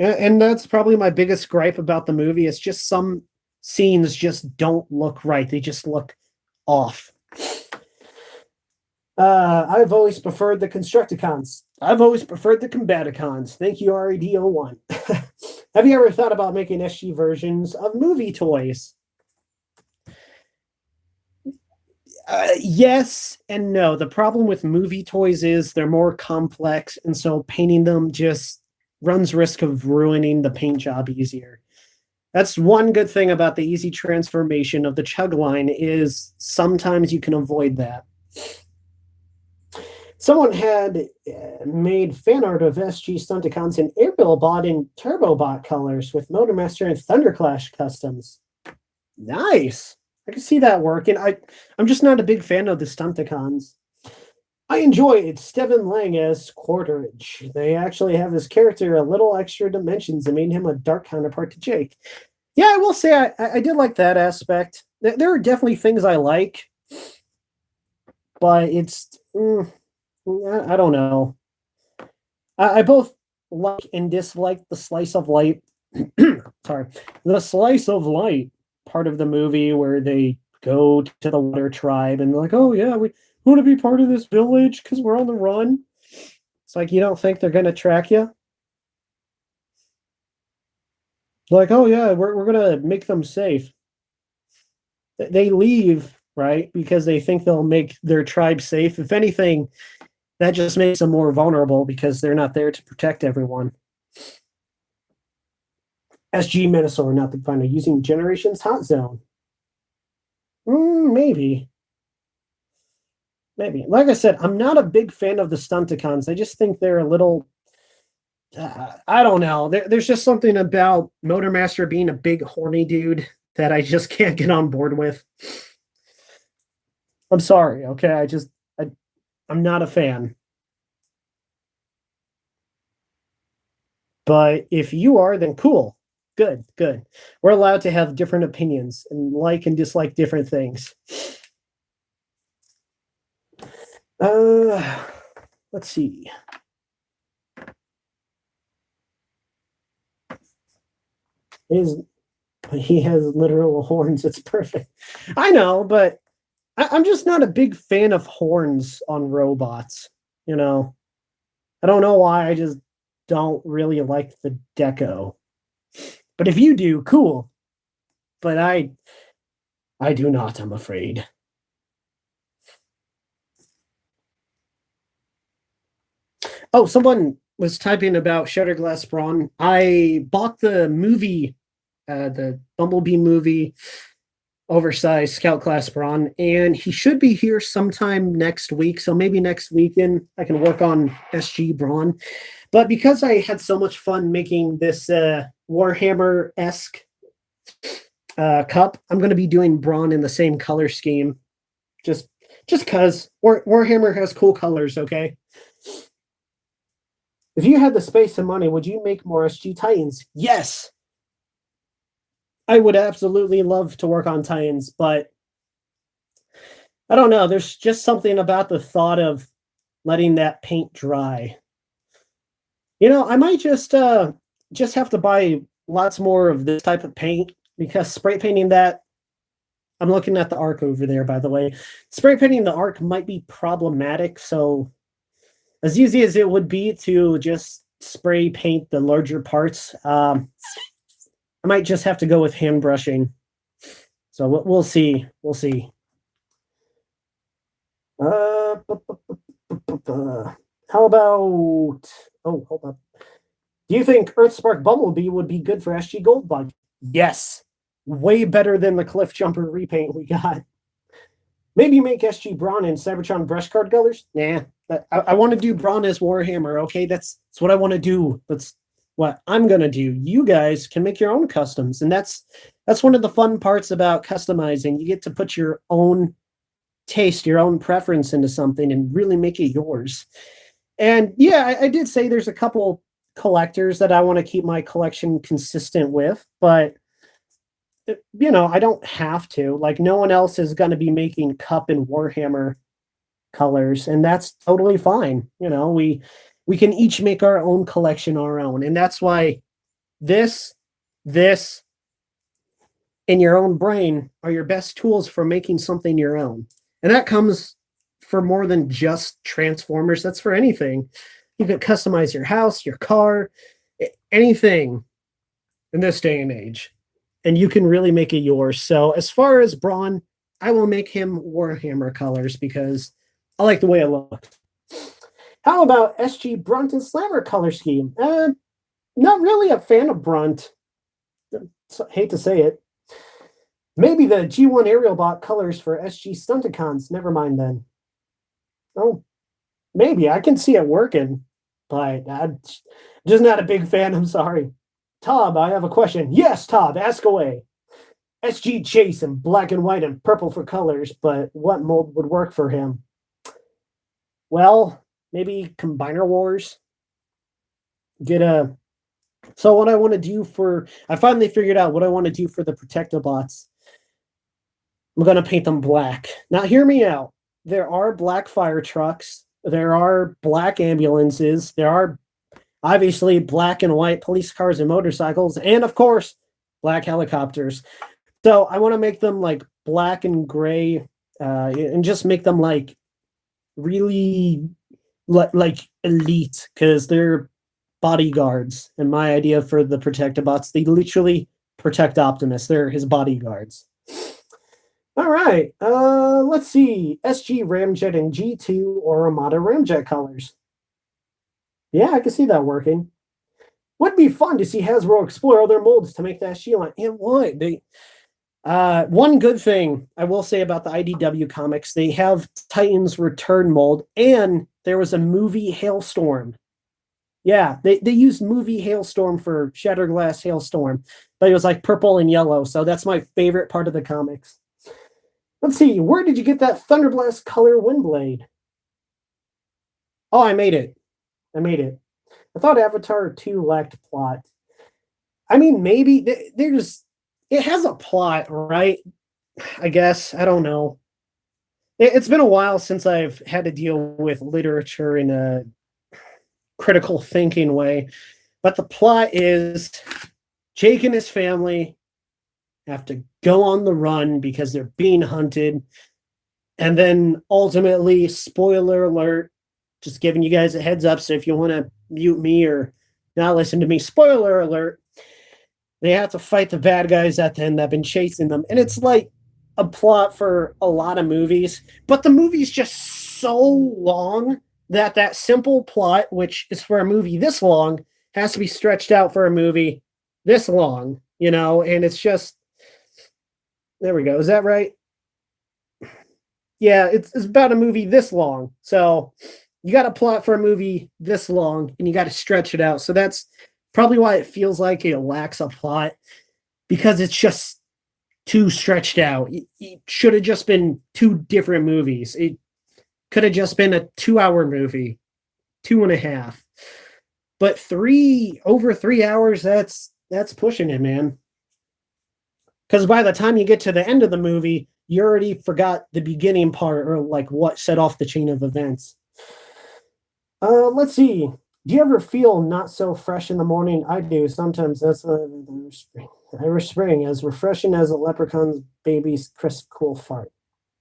And that's probably my biggest gripe about the movie. It's just some scenes just don't look right. They just look off. I've always preferred the Constructicons. I've always preferred the Combaticons. Thank you, RED01. Have you ever thought about making SG versions of movie toys? Yes and no. The problem with movie toys is they're more complex, and so painting them just runs risk of ruining the paint job easier. That's one good thing about the easy transformation of the Chug line is sometimes you can avoid that. Someone had made fan art of SG Stunticons in Aerialbot and Turbobot colors with Motormaster and Thunderclash customs. Nice. I can see that working. I'm just not a big fan of the Stunticons. I enjoyed Steven Lang as Quarterage. They actually have his character a little extra dimensions and made him a dark counterpart to Jake. Yeah, I will say I did like that aspect. There are definitely things I like, but it's... I don't know. I both like and dislike the slice of light. Sorry, the slice of light part of the movie where they go to the water tribe and they're like, oh yeah, we want to be part of this village because we're on the run. It's like you don't think they're gonna track you. Like, oh yeah, we're gonna make them safe. They leave, right, because they think they'll make their tribe safe. If anything, that just makes them more vulnerable because they're not there to protect everyone. SG Minosaur, not the final, using Generations Hot Zone. Maybe. Maybe. Like I said, I'm not a big fan of the Stunticons. I just think they're a little... I don't know. There's just something about Motormaster being a big horny dude that I just can't get on board with. I'm sorry, okay? I'm not a fan. But if you are, then cool. Good, good. We're allowed to have different opinions and like and dislike different things. Uh, let's see. His He has literal horns. It's perfect. I know, but I'm just not a big fan of horns on robots. You know, I don't know why. I just don't really like the deco. But if you do, cool. But I do not, I'm afraid. Oh, someone was typing about Shutterglass Brawn. I bought the movie, the Bumblebee movie, oversized Scout Class Brawn, and he should be here sometime next week. So maybe next weekend I can work on SG Brawn. But because I had so much fun making this Warhammer esque cup, I'm going to be doing Brawn in the same color scheme. Just because Warhammer has cool colors, okay? If you had the space and money, would you make more SG Titans? Yes. I would absolutely love to work on Titans, but I don't know. There's just something about the thought of letting that paint dry. You know, I might just have to buy lots more of this type of paint because spray painting that, I'm looking at the arc over there, by the way. Spray painting the arc might be problematic, so as easy as it would be to just spray paint the larger parts, I might just have to go with hand brushing. So we'll see. We'll see. How about... Oh, hold up. Do you think Earthspark Bumblebee would be good for SG Goldbug? Yes. Way better than the Cliff Jumper repaint we got. Maybe make SG Brawn and Cybertron brush card colors? Nah. I want to do Brawn as Warhammer, okay? That's what I want to do. That's what I'm going to do. You guys can make your own customs, and that's one of the fun parts about customizing. You get to put your own taste, your own preference into something and really make it yours. And yeah, I did say there's a couple collectors that I want to keep my collection consistent with, but you know, I don't have to. Like, no one else is going to be making Cup and Warhammer colors, and that's totally fine. You know, we can each make our own collection our own, and that's why this in your own brain are your best tools for making something your own. And that comes for more than just Transformers. That's for anything. You can customize your house, your car, anything in this day and age, and you can really make it yours. So as far as Brawn, I will make him Warhammer colors because I like the way it looks. How about SG Brunt and Slammer color scheme? Not really a fan of Brunt. Hate to say it. Maybe the G1 Aerial Bot colors for SG Stunticons. Never mind then. Oh, maybe. I can see it working, but I'm just not a big fan. I'm sorry. Tob, I have a question. Yes, Tob, ask away. SG Chase in black and white and purple for colors, but what mold would work for him? Well, maybe Combiner Wars. So what I want to do I finally figured out what I want to do for the Protectobots. I'm going to paint them black. Now, hear me out. There are black fire trucks. There are black ambulances. There are obviously black and white police cars and motorcycles. And, of course, black helicopters. So I want to make them like black and gray and just make them like really like elite because they're bodyguards. And my idea for the Protectobots, they literally protect Optimus. They're his bodyguards. All right, let's see. SG Ramjet and G2 or Armada Ramjet colors. Yeah, I can see that working. Would be fun to see Hasbro explore other molds to make that SG line. It would. One good thing I will say about the IDW comics, they have Titans Return mold, and there was a movie Hailstorm. Yeah, they used movie Hailstorm for Shatterglass Hailstorm, but it was like purple and yellow, so that's my favorite part of the comics. Let's see, where did you get that Thunderblast color Windblade? Oh, I made it. I thought Avatar 2 lacked plot. I mean, maybe there's it has a plot, right? I guess I don't know. It's been a while since I've had to deal with literature in a critical thinking way, but the plot is Jake and his family have to go on the run because they're being hunted. And then ultimately, spoiler alert, just giving you guys a heads up. So if you want to mute me or not listen to me, spoiler alert, they have to fight the bad guys at the end that have been chasing them. And it's like a plot for a lot of movies, but the movie's just so long that that simple plot, which is for a movie this long, has to be stretched out for a movie this long, you know, and it's just, there we go. Is that right? Yeah, it's about a movie this long. So you got to plot for a movie this long and you got to stretch it out. So that's probably why it feels like it lacks a plot because it's just too stretched out. It should have just been two different movies. It could have just been a 2-hour movie, 2.5. But over 3 hours, that's pushing it, man. Because by the time you get to the end of the movie, you already forgot the beginning part or like what set off the chain of events. Let's see. Do you ever feel not so fresh in the morning? I do. Sometimes that's Irish Spring, as refreshing as a leprechaun's baby's crisp, cool fart.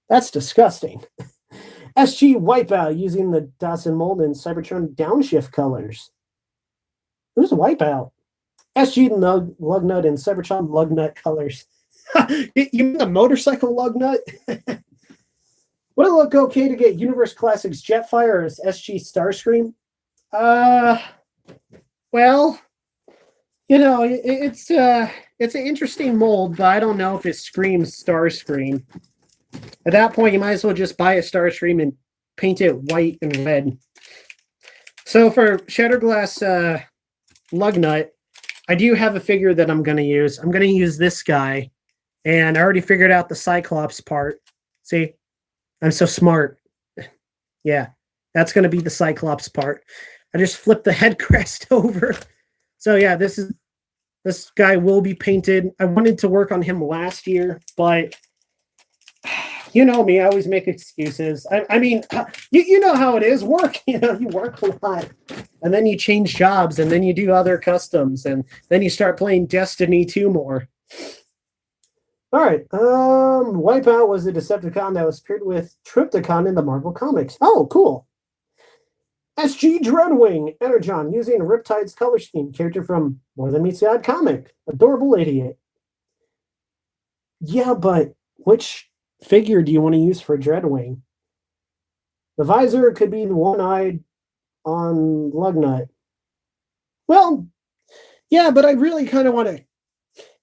That's disgusting. SG Wipeout using the Dawson Mold and Cybertron downshift colors. Who's Wipeout? SG Lugnut and Cybertron Lugnut colors. You mean the motorcycle Lugnut? Would it look okay to get Universe Classics Jetfire as SG Starscream? Well, you know, it's an interesting mold, but I don't know if it screams Starscream. At that point, you might as well just buy a Starscream and paint it white and red. So for Shatterglass Lugnut, I do have a figure that I'm going to use. I'm going to use this guy, and I already figured out the Cyclops part. See? I'm so smart. Yeah, that's going to be the Cyclops part. I just flipped the head crest over. So yeah, this guy will be painted. I wanted to work on him last year, but you know me, I always make excuses. I mean, you know how it is. Work, you know, you work a lot, and then you change jobs, and then you do other customs, and then you start playing Destiny 2 more. All right. Wipeout was a Decepticon that was paired with Trypticon in the Marvel Comics. Oh, cool. SG Dreadwing, Energon, using Riptide's color scheme, character from More Than Meets the Odd comic. Adorable idiot. Yeah, but which figure do you want to use for Dreadwing? The visor could be the one-eyed on Lugnut. Well, yeah, but I really kind of want to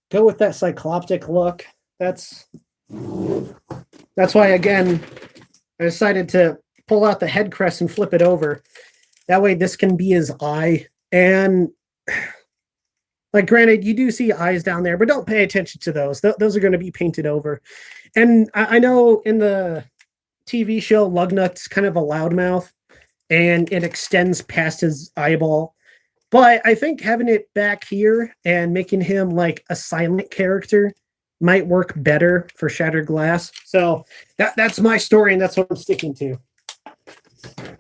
go with that cycloptic look. That's why, again, I decided to pull out the head crest and flip it over. That way this can be his eye. And like, granted, you do see eyes down there, but don't pay attention to those. Those are going to be painted over. And I know in the TV show, Lugnut's kind of a loudmouth, and it extends past his eyeball. But I think having it back here and making him like a silent character might work better for Shattered Glass. So that's my story, and that's what I'm sticking to.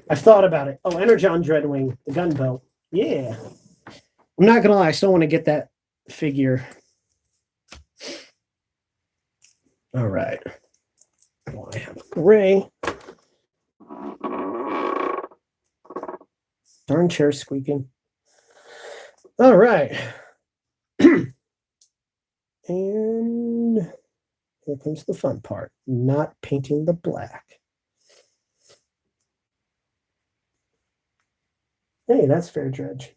I've thought about it. Oh, Energon Dreadwing, the gunboat. Yeah. I'm not going to lie, I still want to get that figure. All right. Well, I have gray. Darn chair squeaking. All right. And here comes the fun part. Not painting the black. Hey, that's Fair Dredge.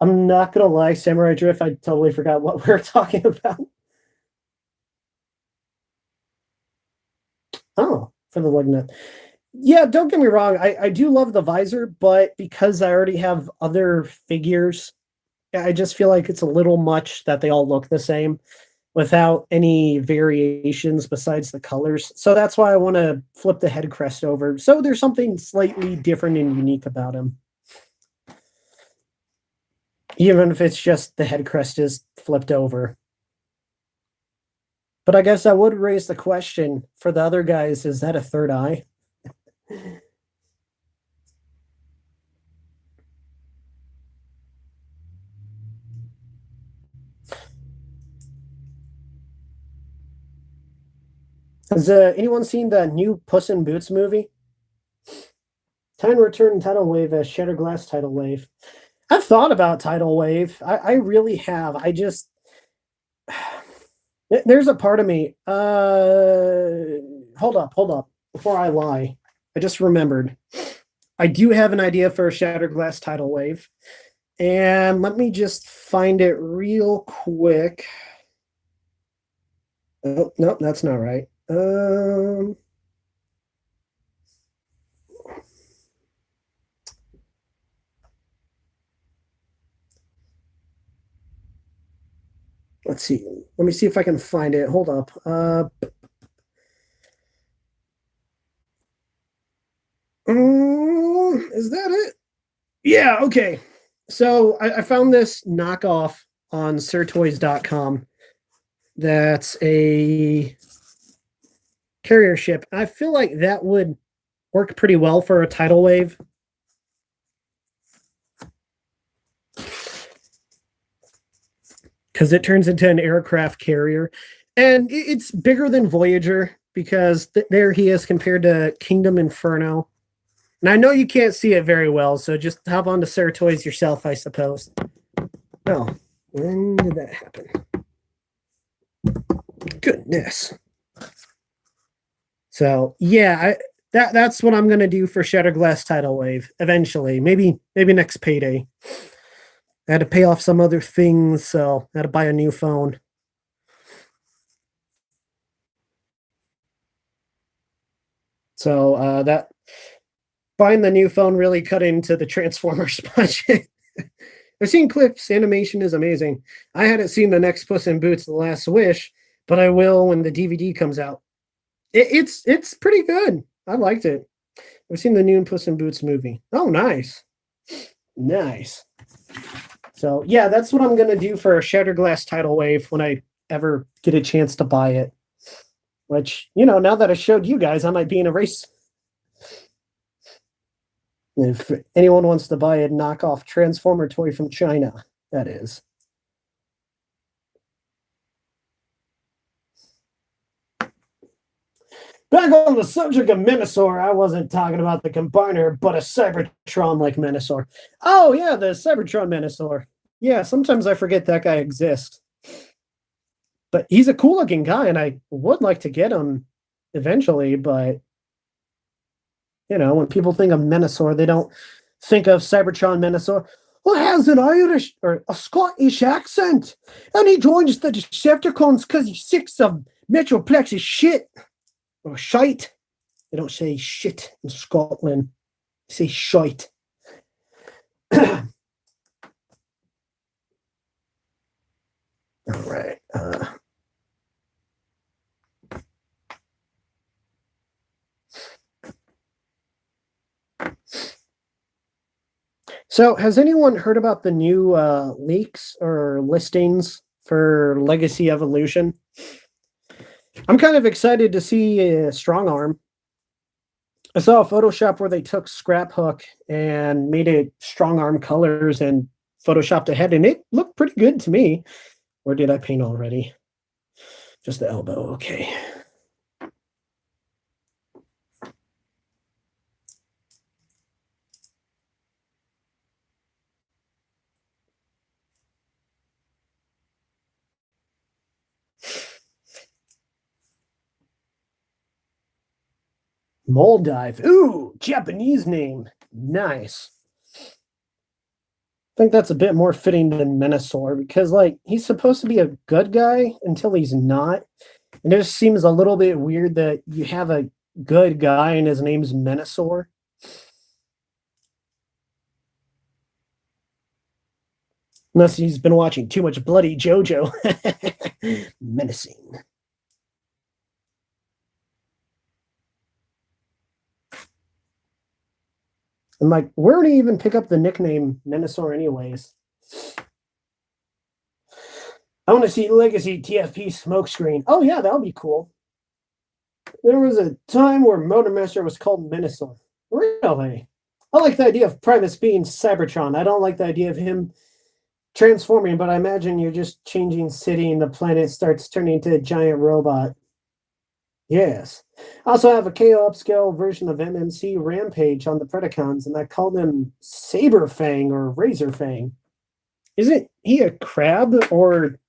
I'm not going to lie, Samurai Drift, I totally forgot what we were talking about. Oh, for the Lugnut. Yeah, don't get me wrong. I do love the visor, but because I already have other figures, I just feel like it's a little much that they all look the same without any variations besides the colors. So that's why I want to flip the head crest over. So there's something slightly different and unique about him. Even if it's just the head crest is flipped over. But I guess I would raise the question for the other guys, is that a third eye? Has anyone seen the new Puss in Boots movie? Time Return Tidal Wave as Shattered Glass Tidal Wave. I've thought about Tidal Wave. I really have. I just there's a part of me. Hold up. Before I lie, I just remembered. I do have an idea for a Shattered Glass Tidal Wave. And let me just find it real quick. Oh, no, that's not right. Let's see. Let me see if I can find it. Hold up. Is that it? Yeah, okay. So I found this knockoff on sirtoys.com. That's a carrier ship. I feel like that would work pretty well for a tidal wave. Because it turns into an aircraft carrier. And it's bigger than Voyager because there he is compared to Kingdom Inferno. And I know you can't see it very well, so just hop on to Sarah Toys yourself, I suppose. Oh, when did that happen? Goodness. So yeah, that's what I'm gonna do for Shattered Glass Tidal Wave eventually. Maybe next payday. I had to pay off some other things, so I had to buy a new phone. So that buying the new phone really cut into the Transformers budget. I've seen clips. Animation is amazing. I hadn't seen the next Puss in Boots: The Last Wish, but I will when the DVD comes out. It's pretty good. I liked it. I've seen the new Puss in Boots movie. Oh, nice. Nice. So yeah, that's what I'm gonna do for a Shattered Glass Tidal Wave when I ever get a chance to buy it. Which, now that I showed you guys, I might be in a race. If anyone wants to buy a knockoff Transformer toy from China, that is. Back on the subject of Menasor, I wasn't talking about the Combiner, but a Cybertron-like Menasor. Oh, yeah, the Cybertron Menasor. Yeah, sometimes I forget that guy exists. But he's a cool-looking guy, and I would like to get him eventually, but when people think of Menasor, they don't think of Cybertron Menasor. Well, has an Irish or a Scottish accent, and he joins the Decepticons because he's sick of Metroplex's shit. Or shite. They don't say shit in Scotland. They say shite. All right. So, has anyone heard about the new leaks or listings for Legacy Evolution? I'm kind of excited to see Strong Arm. I saw a Photoshop where they took Scrap Hook and made it Strong Arm colors and Photoshopped ahead, and it looked pretty good to me. Or did I paint already? Just the elbow, okay. Moldive. Ooh, Japanese name. Nice. I think that's a bit more fitting than Menasor because, he's supposed to be a good guy until he's not. And it just seems a little bit weird that you have a good guy and his name's Menasor. Unless he's been watching too much Bloody JoJo. Menacing. I'm like, where did he even pick up the nickname Menasor anyways? I want to see Legacy TFP smokescreen. Oh yeah, that'll be cool. There was a time where Motormaster was called Menacor. Really? I like the idea of Primus being Cybertron. I don't like the idea of him transforming, but I imagine you're just changing city and the planet starts turning into a giant robot. Yes. I also have a KO upscale version of MMC Rampage on the Predacons, and I call them Saber Fang or Razor Fang. Isn't he a crab, or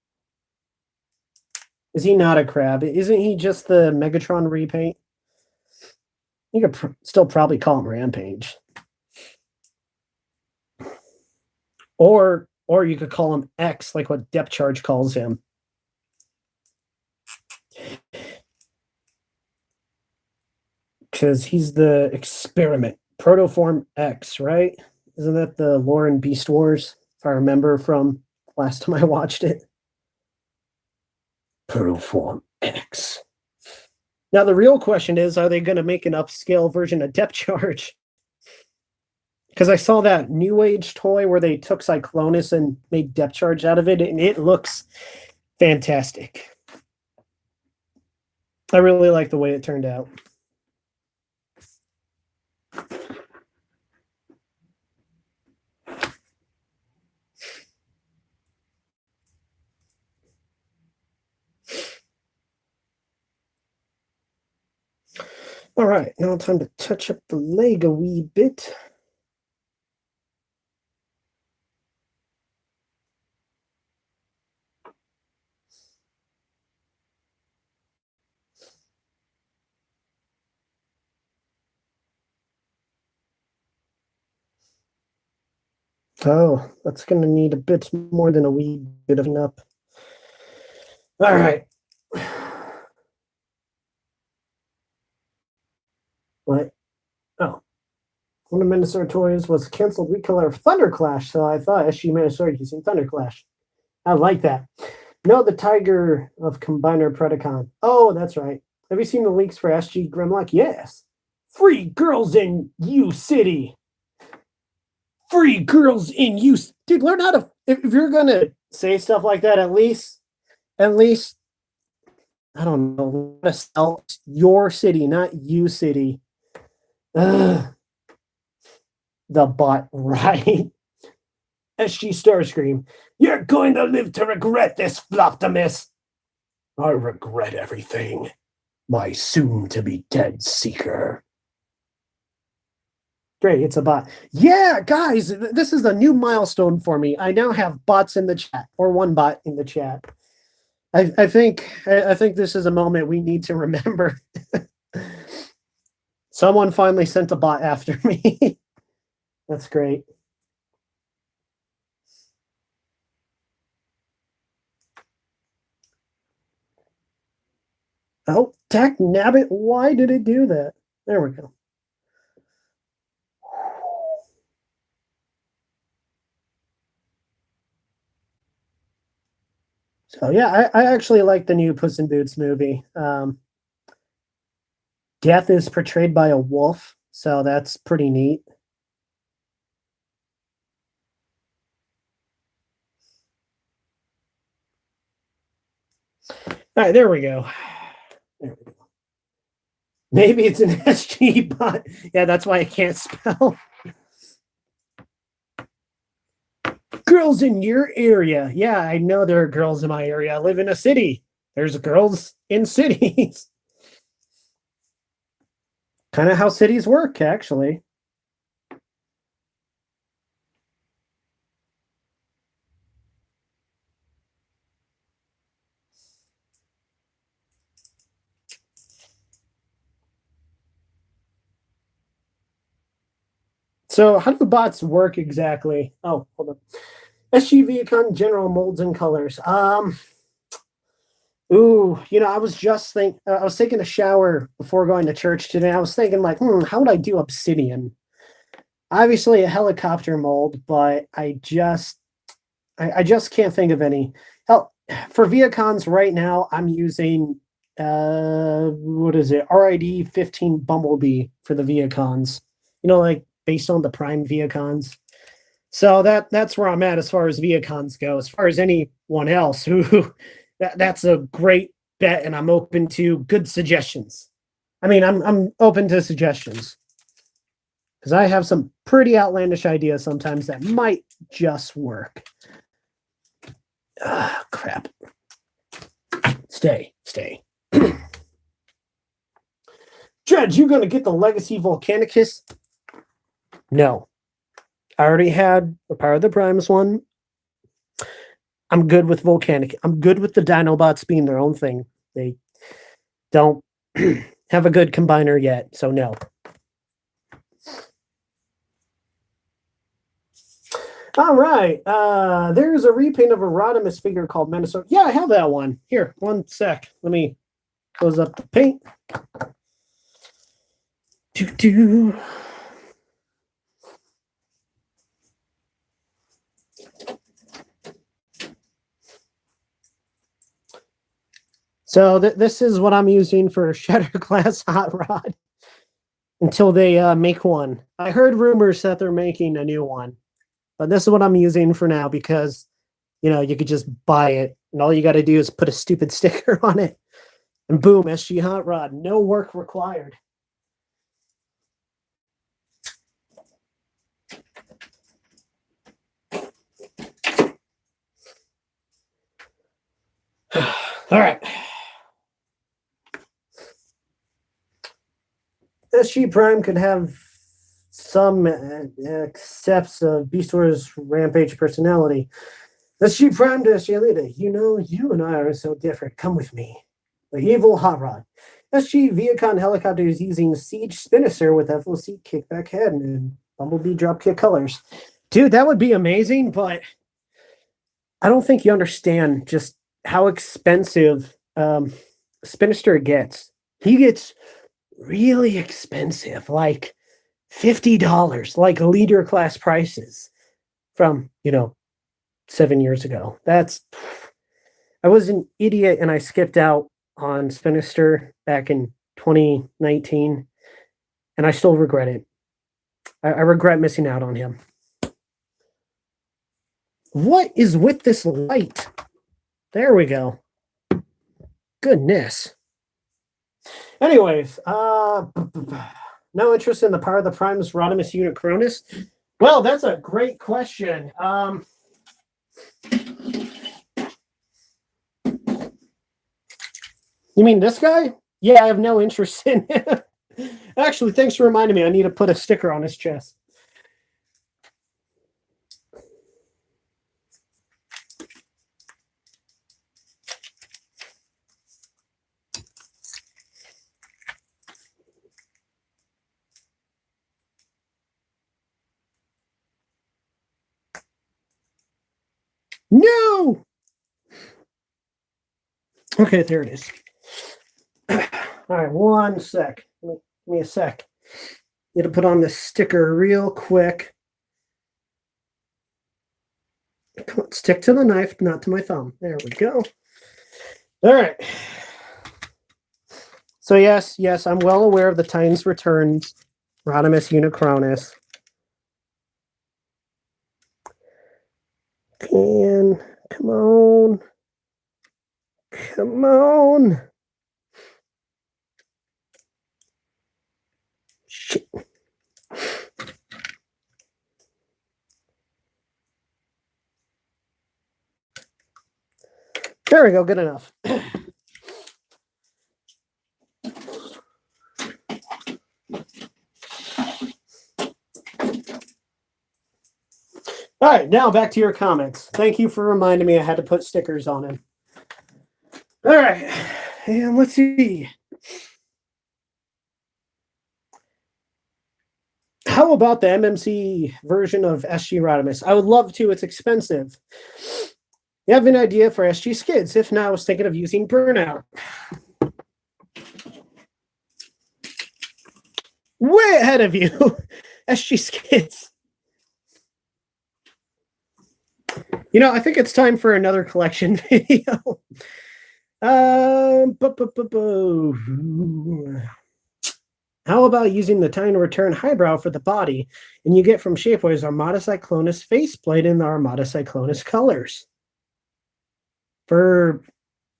is he not a crab? Isn't he just the Megatron repaint? You could still probably call him Rampage. Or you could call him X, like what Depth Charge calls him. Because he's the experiment. Protoform X, right? Isn't that the lore in Beast Wars, if I remember from last time I watched it? Protoform X. Now, the real question is, are they going to make an upscale version of Depth Charge? Because I saw that New Age toy where they took Cyclonus and made Depth Charge out of it, and it looks fantastic. I really like the way it turned out. All right, now time to touch up the leg a wee bit. Oh, that's going to need a bit more than a wee bit of an up. All right. What? Oh. One of Menacor toys was canceled recolor of Thunderclash, so I thought SG Menacor using Thunderclash. I like that. No, the Tiger of Combiner Predacon. Oh, that's right. Have you seen the leaks for SG Grimlock? Yes. Free girls in U City. Free girls in U. Dude, learn how to. If you're gonna say stuff like that, at least, I don't know, how to sell your city, not U City. Ugh. The bot, right? SG Starscream. You're going to live to regret this, Floptimus. I regret everything. My soon-to-be dead seeker. Great, it's a bot. Yeah, guys, this is a new milestone for me. I now have bots in the chat, or one bot in the chat. I think this is a moment we need to remember. Someone finally sent a bot after me. That's great. Oh, Tack Nabbit, why did it do that? There we go. So yeah, I actually like the new Puss in Boots movie. Death is portrayed by a wolf, so that's pretty neat. All right, there we go. There we go. Maybe it's an SG bot. Yeah, that's why I can't spell. Girls in your area. Yeah, I know there are girls in my area. I live in a city. There's girls in cities. Kind of how cities work, actually. So how do the bots work exactly? Oh, hold on. SG Viacon general molds and colors. Ooh, I was just I was taking a shower before going to church today. I was thinking like, how would I do obsidian? Obviously a helicopter mold, but I just can't think of any. Hell, for Viacons right now, I'm using what is it? RID 15 Bumblebee for the Viacons. Like based on the Prime Viacons. So that's where I'm at as far as Viacons go. As far as anyone else who that's a great bet, and I'm open to good suggestions. I mean, I'm open to suggestions because I have some pretty outlandish ideas sometimes that might just work. Ah, crap. Stay. Dredge, you gonna get the Legacy Volcanicus? No. I already had the Power of the Primes one. I'm good with Volcanic. I'm good with the Dinobots being their own thing. They don't have a good combiner yet, so no. All right. There's a repaint of a Rodimus figure called Minnesota. Yeah, I have that one. Here, one sec. Let me close up the paint. Doo-doo. So this is what I'm using for Shatter Glass Hot Rod until they make one. I heard rumors that they're making a new one, but this is what I'm using for now because, you know, you could just buy it and all you got to do is put a stupid sticker on it and boom, SG Hot Rod. No work required. All right. SG Prime could have some accepts of Beast Wars Rampage personality. SG Prime to SG Elita. You know, you and I are so different. Come with me. The evil Hot Rod. SG Viacon helicopter is using Siege Spinister with FOC kickback head and Bumblebee dropkick colors. Dude, that would be amazing, but I don't think you understand just how expensive Spinister gets. He gets really expensive, like $50, like leader class prices from, 7 years ago. I was an idiot and I skipped out on Spinister back in 2019 and I still regret it. I regret missing out on him. What is with this light? There we go. Goodness. Anyways, no interest in the Power of the Primes Rodimus unit Cronus? Well, that's a great question. You mean this guy? Yeah, I have no interest in it. Actually, thanks for reminding me. I need to put a sticker on his chest. No! Okay, there it is. All right, one sec. Give me a sec. Need to put on this sticker real quick. Come on, stick to the knife, not to my thumb. There we go. All right. So yes, I'm well aware of the Titans Returns Rodimus Unicronus. And come on. Come on. Shit. There we go, good enough. All right, now back to your comments. Thank you for reminding me I had to put stickers on him. All right, and let's see. How about the MMC version of SG Rodimus? I would love to. It's expensive. You have an idea for SG Skids? If not, I was thinking of using Burnout. Way ahead of you. SG Skids. I think it's time for another collection video. How about using the time to return highbrow for the body, and you get from Shapeways Armada Cyclonus faceplate in the Armada Cyclonus colors? For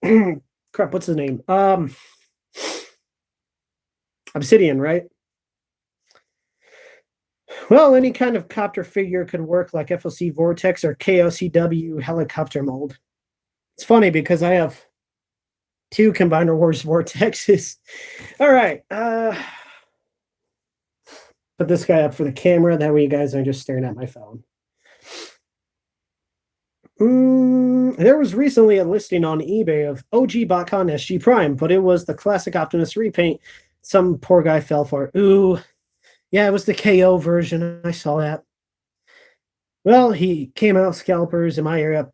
crap, what's his name? Obsidian, right? Well, any kind of copter figure could work, like FLC Vortex or KOCW helicopter mold. It's funny because I have 2 Combiner Wars Vortexes. All right. Put this guy up for the camera. That way you guys aren't just staring at my phone. There was recently a listing on eBay of OG BotCon SG Prime, but it was the classic Optimus repaint. Some poor guy fell for it. Ooh. Yeah, it was the KO version. I saw that. Well, he came out scalpers in my area,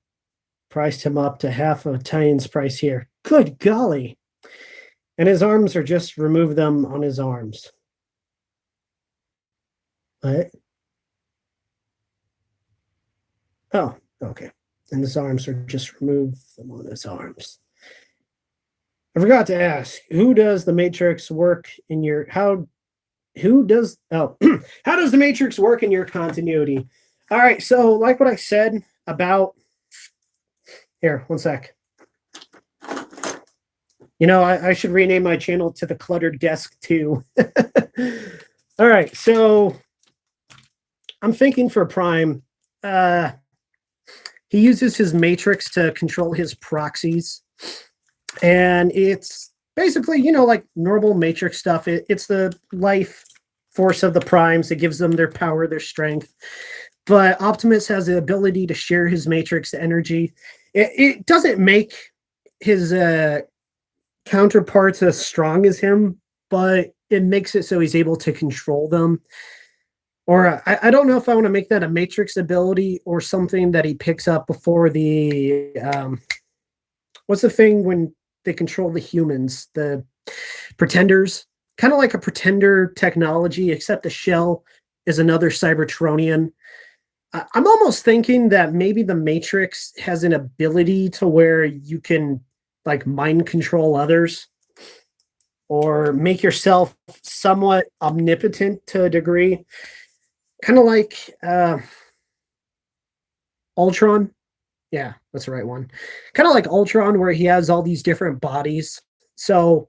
priced him up to half of Tyen's price here. Good golly. And his arms are just remove them on his arms. What? Oh, okay. And his arms are just remove them on his arms. I forgot to ask, who does the Matrix work in your how does the Matrix work in your continuity? All right, so like what I said about here, one sec. You know, I should rename my channel to the Cluttered Desk too. All right, so I'm thinking for Prime, he uses his Matrix to control his proxies, and it's basically, you know, like normal Matrix stuff. It's the life force of the Primes. It gives them their power, their strength. But Optimus has the ability to share his Matrix energy. It doesn't make his counterparts as strong as him, but it makes it so he's able to control them. Or I don't know if I want to make that a Matrix ability or something that he picks up before the what's the thing when they control the humans, the pretenders, kind of like a pretender technology, except the shell is another Cybertronian. I'm almost thinking that maybe the Matrix has an ability to where you can like mind control others or make yourself somewhat omnipotent to a degree. Kind of like Ultron. Yeah, that's the right one. Kind of like Ultron, where he has all these different bodies. So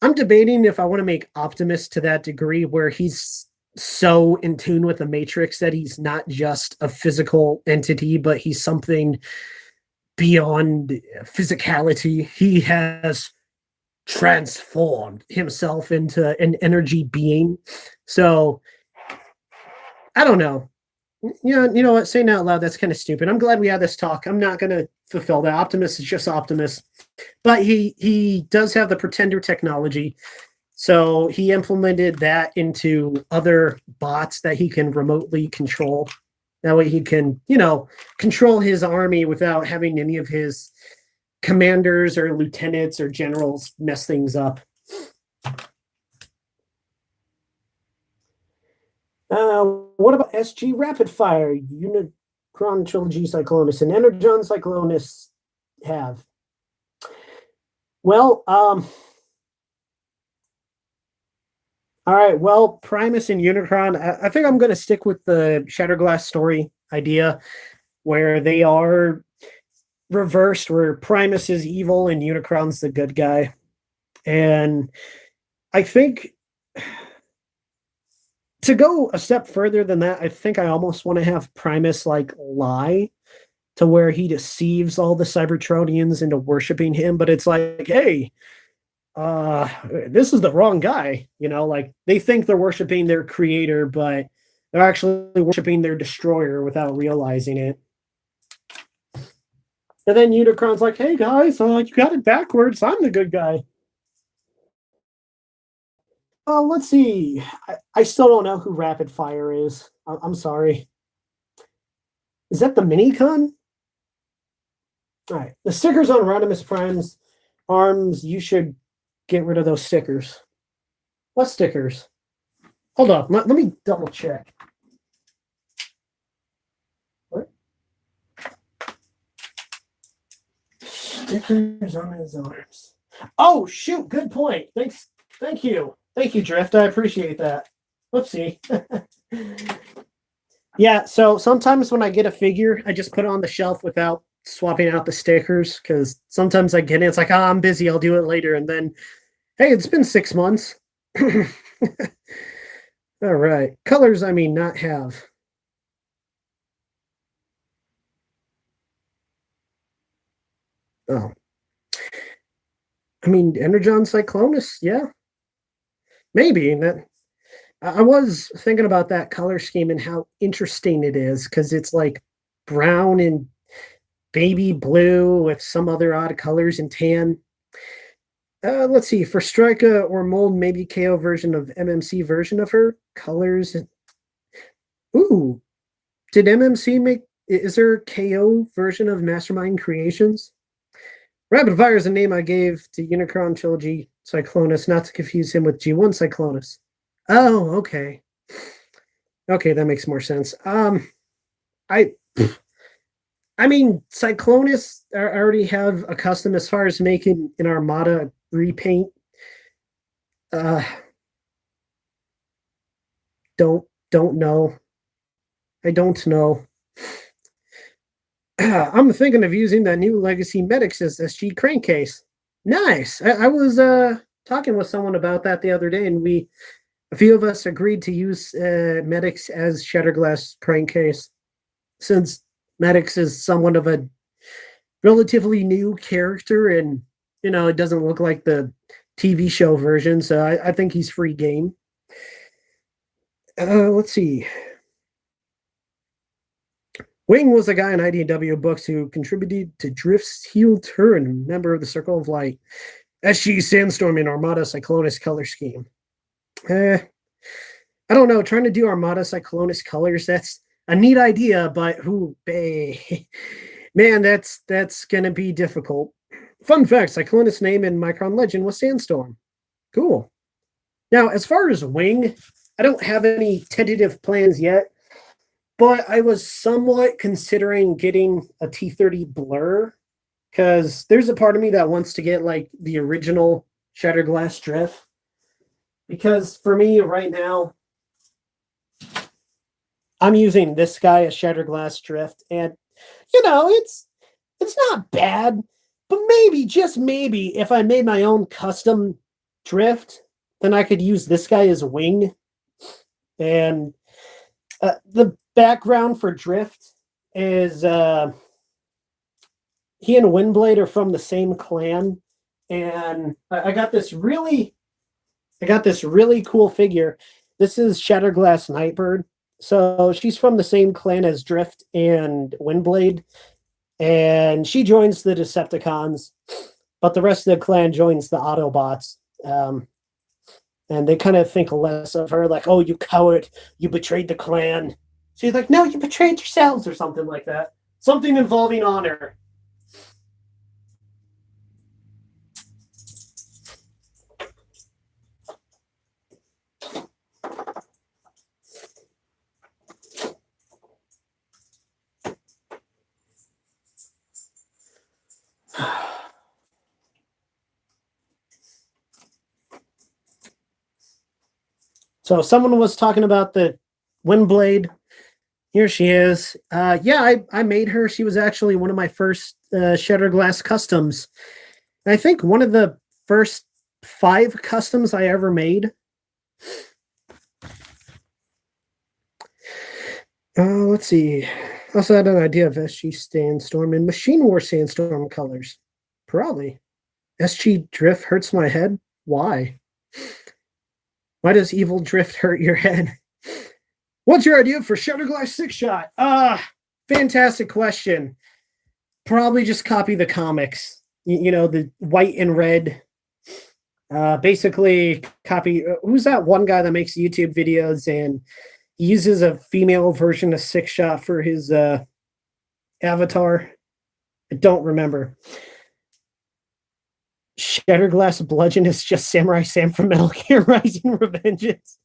I'm debating if I want to make Optimus to that degree where he's so in tune with the Matrix that he's not just a physical entity, but he's something beyond physicality. He has transformed himself into an energy being. So I don't know. You know what? Saying out loud, that's kind of stupid. I'm glad we had this talk. I'm not going to fulfill that. Optimus is just Optimus. But he does have the Pretender technology. So he implemented that into other bots that he can remotely control. That way he can, you know, control his army without having any of his commanders or lieutenants or generals mess things up. What about SG Rapid Fire, Unicron Trilogy Cyclonus, and Energon Cyclonus have? Well, all right. Well, Primus and Unicron, I think I'm going to stick with the Shatterglass story idea, where they are reversed, where Primus is evil and Unicron's the good guy. And I think to go a step further than that, I think I almost want to have Primus like lie to where he deceives all the Cybertronians into worshiping him. But it's like, hey, this is the wrong guy. You know, like they think they're worshiping their creator, but they're actually worshiping their destroyer without realizing it. And then Unicron's like, hey guys, you got it backwards. I'm the good guy. Let's see. I still don't know who Rapid Fire is. I'm sorry. Is that the Minicon? All right. The stickers on Rodimus Prime's arms, you should get rid of those stickers. What stickers? Hold up. Let me double check. What? Stickers on his arms. Oh, shoot. Good point. Thanks. Thank you. Thank you, Drift. I appreciate that. Whoopsie. Yeah, so sometimes when I get a figure, I just put it on the shelf without swapping out the stickers because sometimes I get it. It's like, oh, I'm busy. I'll do it later. And then, hey, it's been 6 months. All right. Colors, I mean, not have. Oh. I mean, Energon Cyclonus, yeah. Maybe. That I was thinking about that color scheme and how interesting it is because it's like brown and baby blue with some other odd colors and tan. Let's see. For Strika or Mold, maybe KO version of MMC version of her colors. Ooh, did MMC make? Is there a KO version of Mastermind Creations? Rapid Fire is a name I gave to Unicron Trilogy Cyclonus, not to confuse him with G1 Cyclonus. Oh, okay. Okay, that makes more sense. I mean, Cyclonus I already have a custom as far as making an Armada repaint. Uh, don't know. I don't know. I'm thinking of using that new Legacy Medics as SG crankcase. Nice. I was talking with someone about that the other day, and a few of us agreed to use Medics as Shatterglass crankcase, since Medics is somewhat of a relatively new character, and it doesn't look like the TV show version, so I think he's free game. Let's see. Wing was a guy in IDW books who contributed to Drift's heel turn, member of the Circle of Light, SG Sandstorm and Armada Cyclonus color scheme. I don't know. Trying to do Armada Cyclonus colors, that's a neat idea, but man, that's gonna be difficult. Fun fact, Cyclonus name in Micron Legend was Sandstorm. Cool. Now, as far as Wing, I don't have any tentative plans yet. But I was somewhat considering getting a T30 Blur because there's a part of me that wants to get like the original Shatterglass Drift. Because for me right now, I'm using this guy as Shatterglass Drift, and it's not bad. But maybe, just maybe, if I made my own custom Drift, then I could use this guy as Wing. And the background for Drift is he and Windblade are from the same clan, and I got this really cool figure. This is Shatterglass Nightbird. So she's from the same clan as Drift and Windblade, and she joins the Decepticons, but the rest of the clan joins the Autobots. And they kind of think less of her, like, oh, you coward, you betrayed the clan. She's like, no, you betrayed yourselves, or something like that. Something involving honor. So someone was talking about the Windblade. Here she is. Yeah, I made her. She was actually one of my first Shatterglass customs. And I think one of the first 5 customs I ever made. Let's see. I also had an idea of SG Sandstorm and Machine War Sandstorm colors. Probably. SG Drift hurts my head. Why? Why does evil Drift hurt your head? What's your idea for Shatterglass 6-shot? Fantastic question. Probably just copy the comics. The white and red. Basically copy. Who's that one guy that makes YouTube videos and he uses a female version of 6-shot for his avatar? I don't remember. Shatterglass Bludgeon is just Samurai Sam from Metal Gear Rising: Revengeance.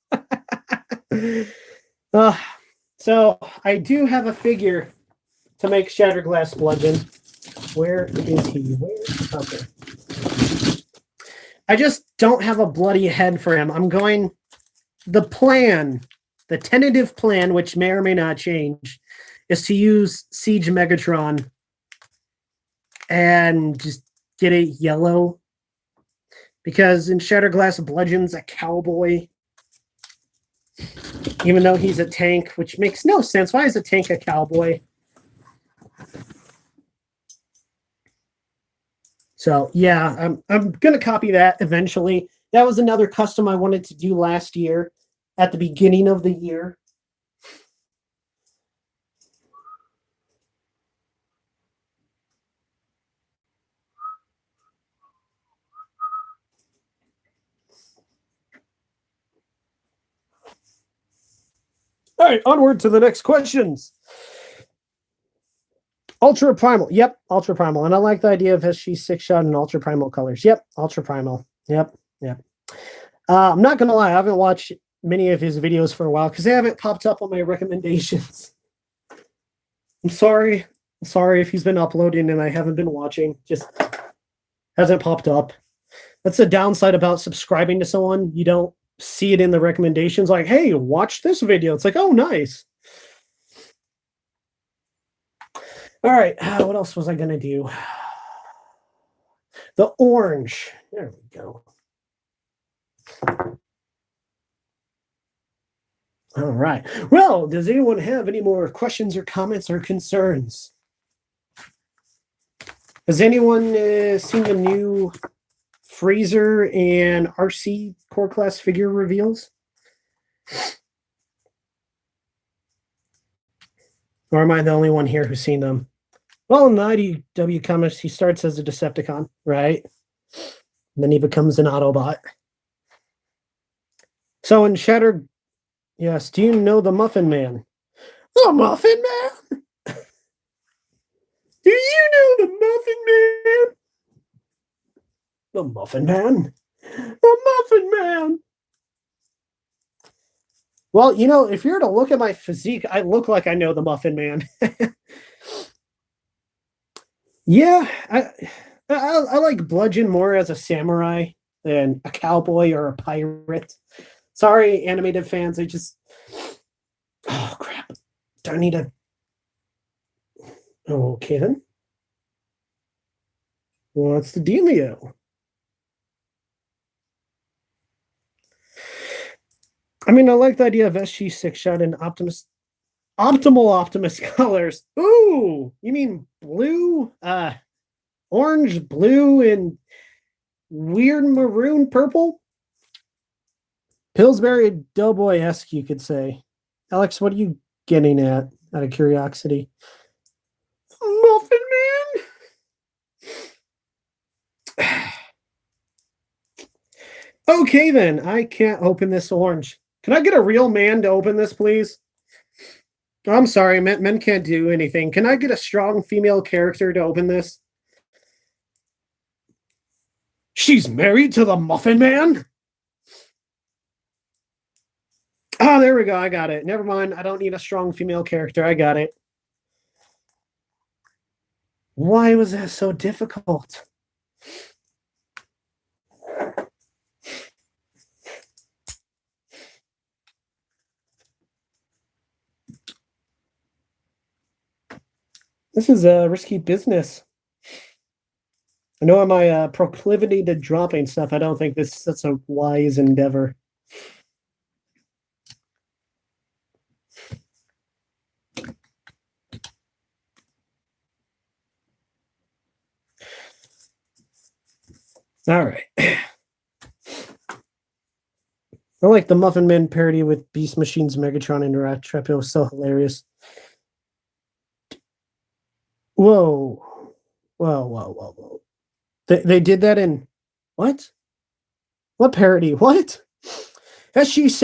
So I do have a figure to make Shatterglass Bludgeon. Where is he? Okay. I just don't have a bloody head for him. I'm going the plan, the tentative plan, which may or may not change, is to use Siege Megatron and just get it yellow. Because in Shatterglass Bludgeon's a cowboy. Even though he's a tank, which makes no sense. Why is a tank a cowboy? So yeah, I'm gonna copy that eventually. That was another custom I wanted to do last year at the beginning of the year. All right, onward to the next questions. Ultra Primal. Yep, Ultra Primal. And I like the idea of SG 6-shot and Ultra Primal colors. Yep, Ultra Primal. Yep. I'm not going to lie. I haven't watched many of his videos for a while because they haven't popped up on my recommendations. I'm sorry. Sorry if he's been uploading and I haven't been watching. Just hasn't popped up. That's the downside about subscribing to someone. You don't see it in the recommendations like, hey, watch this video. It's like, oh, nice. All right. What else was I going to do? The orange. There we go. All right. Well, does anyone have any more questions or comments or concerns? Has anyone seen the new Freezer and RC core class figure reveals? Or am I the only one here who's seen them? Well, in the IDW comics, he starts as a Decepticon, right? And then he becomes an Autobot. So in Shattered, yes, do you know the Muffin Man? The Muffin Man? Do you know the Muffin Man? The Muffin Man? The Muffin Man! Well, you know, if you're to look at my physique, I look like I know the Muffin Man. Yeah, I like Bludgeon more as a samurai than a cowboy or a pirate. Sorry, animated fans. I just... Oh, crap. Do I need a... Okay, then. What's the dealio? I mean, I like the idea of SG 6-shot and optimal Optimus colors. Ooh, you mean blue, orange, blue, and weird maroon purple? Pillsbury Doughboy-esque, you could say. Alex, what are you getting at, out of curiosity? Muffin Man? Okay, then. I can't open this orange. Can I get a real man to open this, please? I'm sorry, men can't do anything. Can I get a strong female character to open this? She's married to the Muffin Man? Oh, there we go. I got it. Never mind. I don't need a strong female character. I got it. Why was that so difficult? This is a risky business. I know on my proclivity to dropping stuff, I don't think that's a wise endeavor. All right. I like the Muffin Man parody with Beast Machine's Megatron and Rattrap. It was so hilarious. Whoa. They did that in what? What parody? What? SG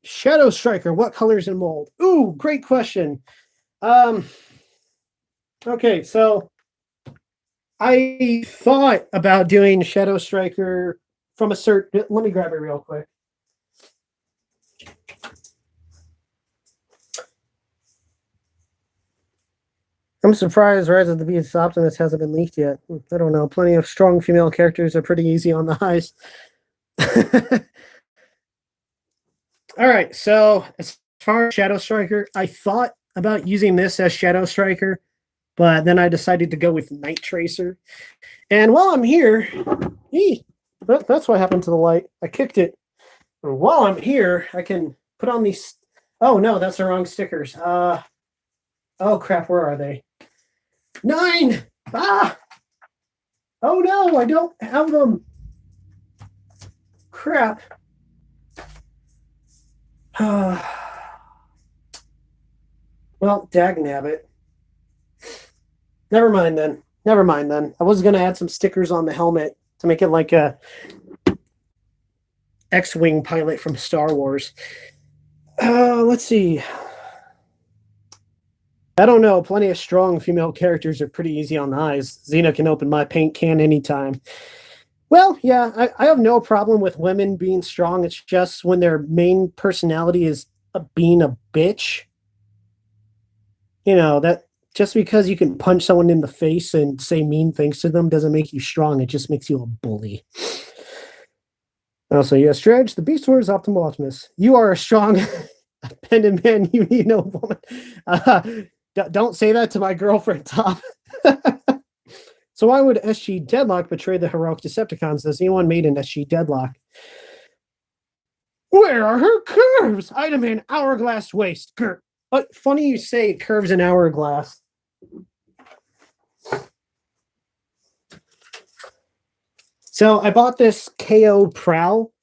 Shadow Striker. What colors and mold? Ooh, great question. Okay, so I thought about doing Shadow Striker from a certain. Let me grab it real quick. I'm surprised Rise of the Beast Optimus hasn't been leaked yet. I don't know. Plenty of strong female characters are pretty easy on the eyes. All right, so as far as Shadow Striker, I thought about using this as Shadow Striker, but then I decided to go with Night Tracer. And while I'm here, that's what happened to the light. I kicked it. And while I'm here, I can put on these. Oh no, that's the wrong stickers. Oh crap, where are they? 9! Ah! Oh no, I don't have them. Crap. Well, dagnabbit. Never mind then. I was going to add some stickers on the helmet to make it like a X-Wing pilot from Star Wars. Let's see. I don't know. Plenty of strong female characters are pretty easy on the eyes. Xena can open my paint can anytime. Well, yeah, I have no problem with women being strong. It's just when their main personality is being a bitch. You know, that just because you can punch someone in the face and say mean things to them doesn't make you strong. It just makes you a bully. Also, yes, Dredge, the Beast Wars Optimal Optimus. You are a strong independent man. You need no woman. Don't say that to my girlfriend, Tom. So why would SG Deadlock betray the heroic Decepticons? Has anyone made an SG Deadlock? Where are her curves? I demand hourglass waist. Funny you say curves and hourglass. So I bought this KO Prowl,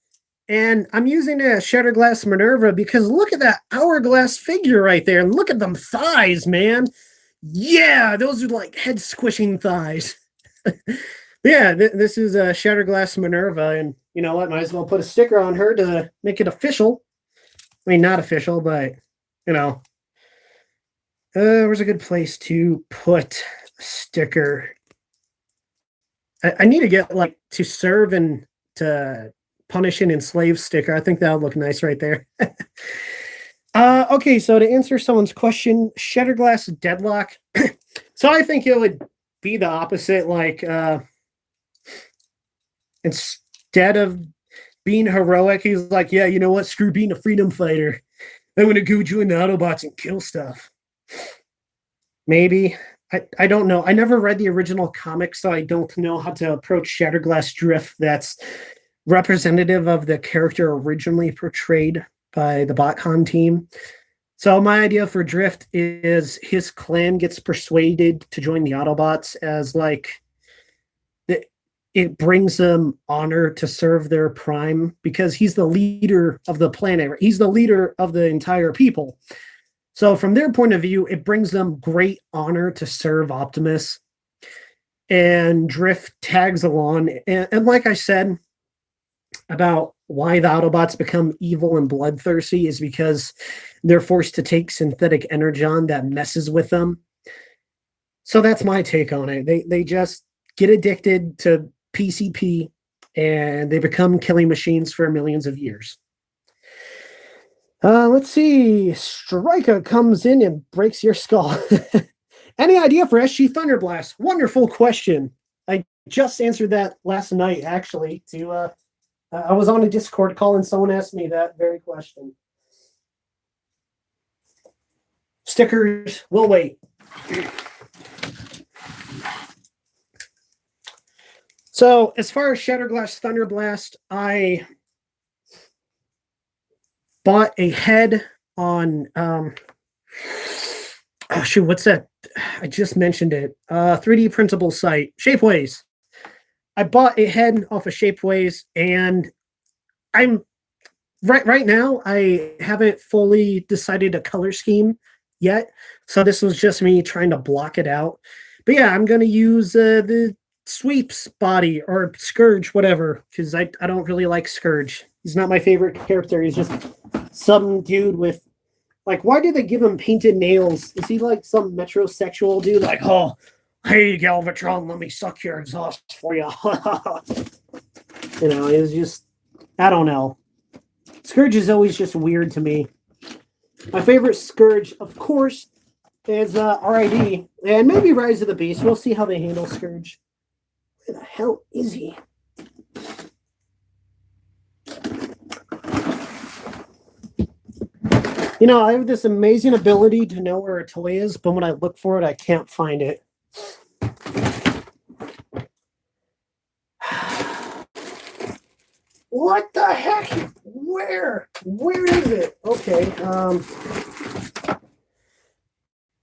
and I'm using a Shatterglass Minerva because look at that hourglass figure right there. And look at them thighs, man. Yeah, those are like head-squishing thighs. Yeah, this is a Shatterglass Minerva, and you know what? Might as well put a sticker on her to make it official. I mean, not official, but, you know. Where's a good place to put a sticker? I need to get, like, to serve and to punish and enslave sticker. I think that would look nice right there. Okay, so to answer someone's question, Shatterglass Deadlock. So I think it would be the opposite, like, instead of being heroic, he's like, yeah, you know what, screw being a freedom fighter. I'm going to go join the Autobots and kill stuff. Maybe. I don't know. I never read the original comic, so I don't know how to approach Shatterglass Drift that's representative of the character originally portrayed by the BotCon team. So my idea for Drift is his clan gets persuaded to join the Autobots as like it brings them honor to serve their prime because he's the leader of the planet. He's the leader of the entire people. So from their point of view, it brings them great honor to serve Optimus. And Drift tags along. And like I said about why the Autobots become evil and bloodthirsty is because they're forced to take synthetic energon that messes with them. So that's my take on it. They just get addicted to PCP and they become killing machines for millions of years. Let's see. Striker comes in and breaks your skull. Any idea for SG Thunderblast? Wonderful question. I just answered that last night, actually. I was on a Discord call and someone asked me that very question. Stickers, we'll wait. So, as far as Shatterglass Thunderblast, I bought a head on what's that? I just mentioned it. 3D printable site, Shapeways. I bought a head off of Shapeways, and I'm right now I haven't fully decided a color scheme yet. So this was just me trying to block it out. But yeah, I'm gonna use the Sweeps body or Scourge, whatever, because I don't really like Scourge. He's not my favorite character. He's just some dude with, like, why do they give him painted nails? Is he like some metrosexual dude? Like, oh, hey, Galvatron, let me suck your exhaust for you. You know, it's just, I don't know. Scourge is always just weird to me. My favorite Scourge, of course, is RID and maybe Rise of the Beast. We'll see how they handle Scourge. Where the hell is he? You know, I have this amazing ability to know where a toy is, but when I look for it, I can't find it. What the heck? Where? Where is it? Okay.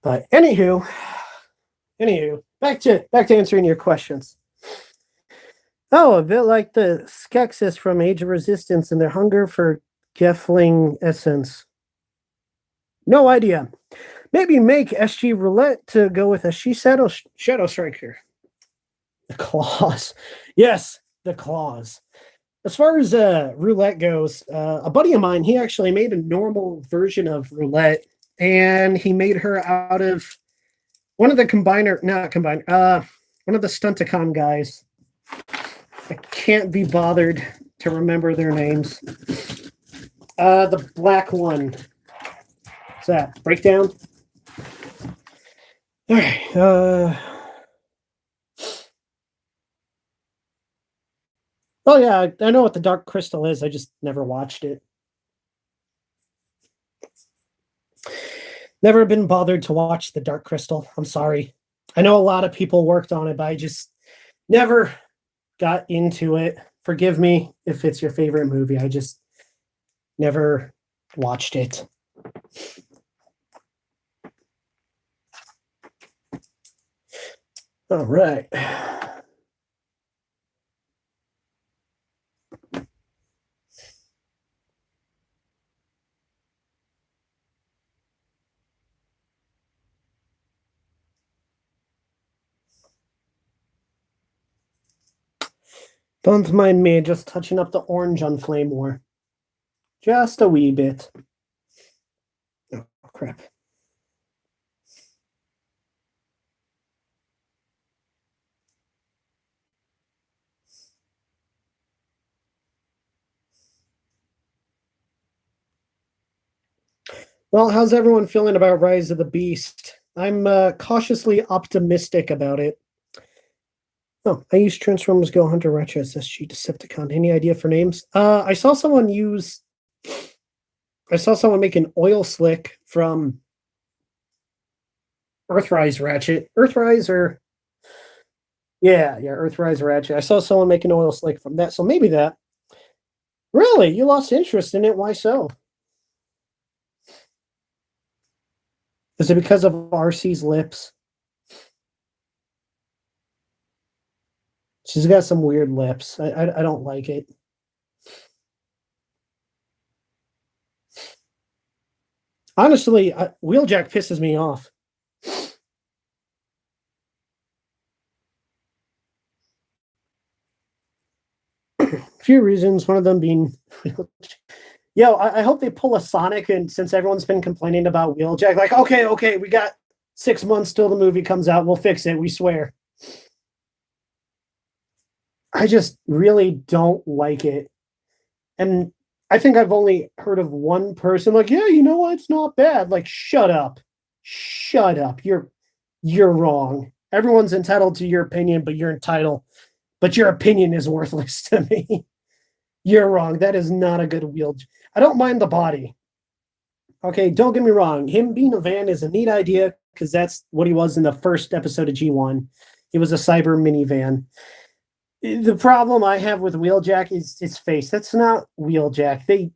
But anywho, back to answering your questions. Oh, a bit like the Skeksis from Age of Resistance and their hunger for Gefling essence. No idea. Maybe make SG Roulette to go with SG Shadow Striker. The claws. Yes, the claws. As far as roulette goes, a buddy of mine, he actually made a normal version of roulette, and he made her out of one of the one of the Stunticon guys. I can't be bothered to remember their names. The black one. What's that? Breakdown? All right. Oh, yeah, I know what the Dark Crystal is. I just never watched it. Never been bothered to watch the Dark Crystal. I'm sorry. I know a lot of people worked on it, but I just never got into it. Forgive me if it's your favorite movie. I just never watched it. All right. Don't mind me just touching up the orange on Flame War. Just a wee bit. Oh, crap. Well, how's everyone feeling about Rise of the Beast? I'm cautiously optimistic about it. Oh, I use Transformers Go Hunter Retro SSG Decepticon. Any idea for names? I saw someone make an oil slick from Earthrise Ratchet. Earthrise Ratchet. I saw someone make an oil slick from that, so maybe that. Really? You lost interest in it? Why so? Is it because of RC's lips? She's got some weird lips. I don't like it. Honestly, Wheeljack pisses me off. A few reasons, one of them being... Yo, I hope they pull a Sonic, and since everyone's been complaining about Wheeljack, like, okay, we got 6 months till the movie comes out. We'll fix it, we swear. I just really don't like it. And I think I've only heard of one person like, yeah, you know what? It's not bad. Like, shut up. Shut up. You're wrong. Everyone's entitled to your opinion, but your opinion is worthless to me. You're wrong. That is not a good wheel. I don't mind the body. Okay, don't get me wrong. Him being a van is a neat idea because that's what he was in the first episode of G1. He was a cyber minivan. The problem I have with Wheeljack is his face. That's not Wheeljack. They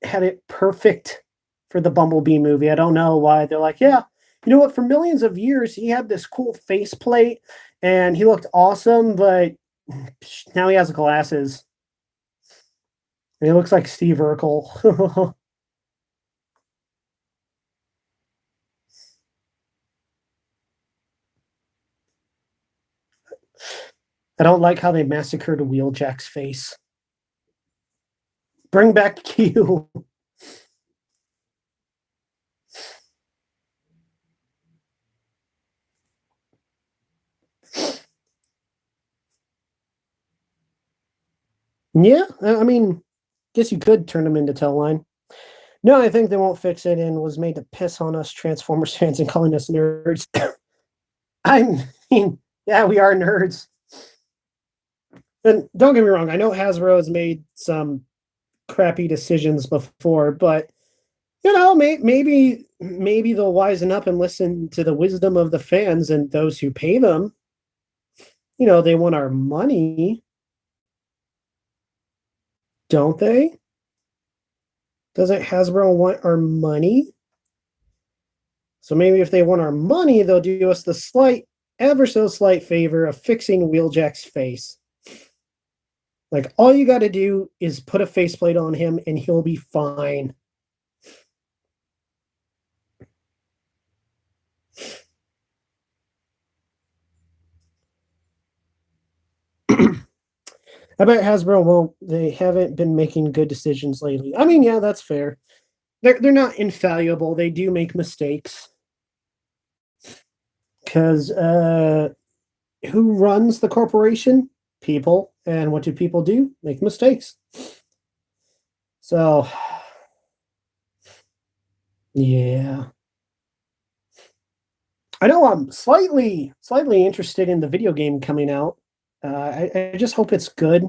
had it perfect for the Bumblebee movie. I don't know why. They're like, yeah, you know what? For millions of years, he had this cool faceplate and he looked awesome, but now he has glasses. And he looks like Steve Urkel. I don't like how they massacred Wheeljack's face. Bring back Q. Yeah, I mean, guess you could turn him into Tailline. No, I think they won't fix it and was made to piss on us Transformers fans and calling us nerds. I mean, yeah, we are nerds. And don't get me wrong, I know Hasbro has made some crappy decisions before, but maybe they'll wisen up and listen to the wisdom of the fans and those who pay them. They want our money, don't they? Doesn't Hasbro want our money? So maybe if they want our money, they'll do us the ever so slight favor of fixing Wheeljack's face. Like, all you got to do is put a faceplate on him and he'll be fine. I bet Hasbro won't. They haven't been making good decisions lately. I mean, yeah, that's fair. They're not infallible. They do make mistakes. Because who runs the corporation? People. And what do people do? Make mistakes. So, yeah. I know I'm slightly interested in the video game coming out. I just hope it's good.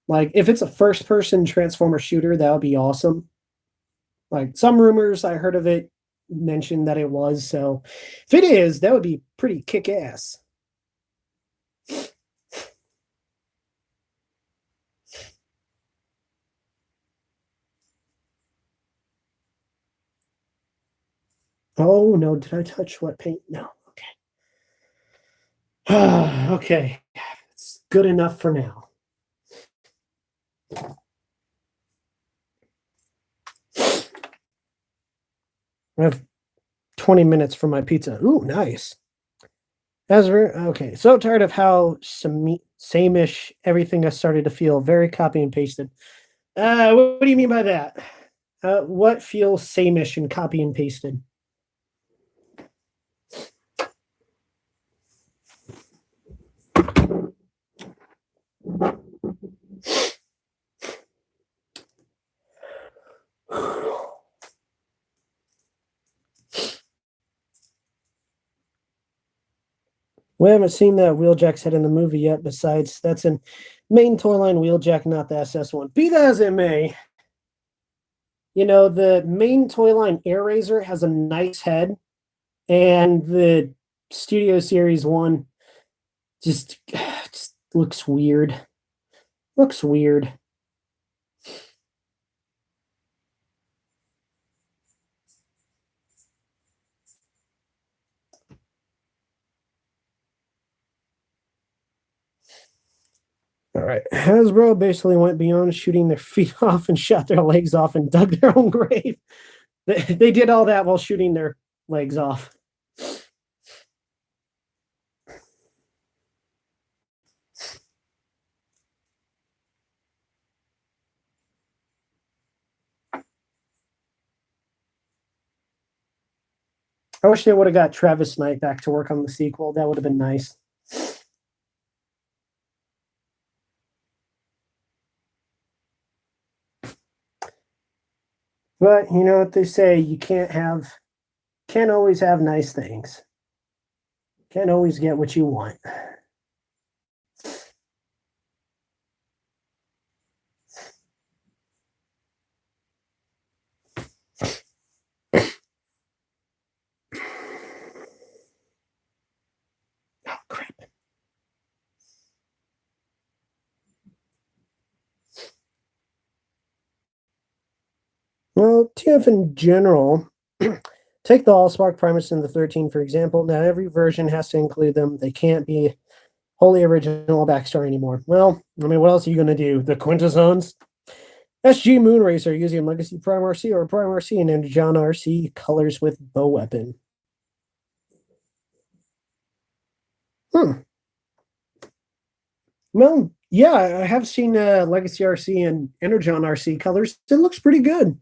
Like, if it's a first-person Transformer shooter, that would be awesome. Like, some rumors I heard of it mentioned that it was, so if it is, that would be pretty kick-ass. Oh, no, did I touch what paint? No, okay. Okay, it's good enough for now. I have 20 minutes for my pizza. Ooh, nice. Okay, so tired of how same-ish everything has started to feel. Very copy and pasted. What do you mean by that? What feels same-ish and copy and pasted? We haven't seen that Wheeljack's head in the movie yet. Besides, that's in main toy line Wheeljack, not the SS1. Be that as it may, the main toy line Airazor has a nice head, and the Studio Series 1 just looks weird. Looks weird. All right. Hasbro basically went beyond shooting their feet off and shot their legs off and dug their own grave. They did all that while shooting their legs off. I wish they would have got Travis Knight back to work on the sequel. That would have been nice. But you know what they say, you can't always have nice things. Can't always get what you want. Oh, crap. Well, TF in general, take the Allspark Primus and the 13, for example. Now, every version has to include them. They can't be wholly original backstory anymore. Well, I mean, what else are you going to do? The Quintazones? SG Moonracer using Legacy Prime RC or Prime RC and Energon RC colors with bow weapon. Well, yeah, I have seen Legacy RC and Energon RC colors. It looks pretty good.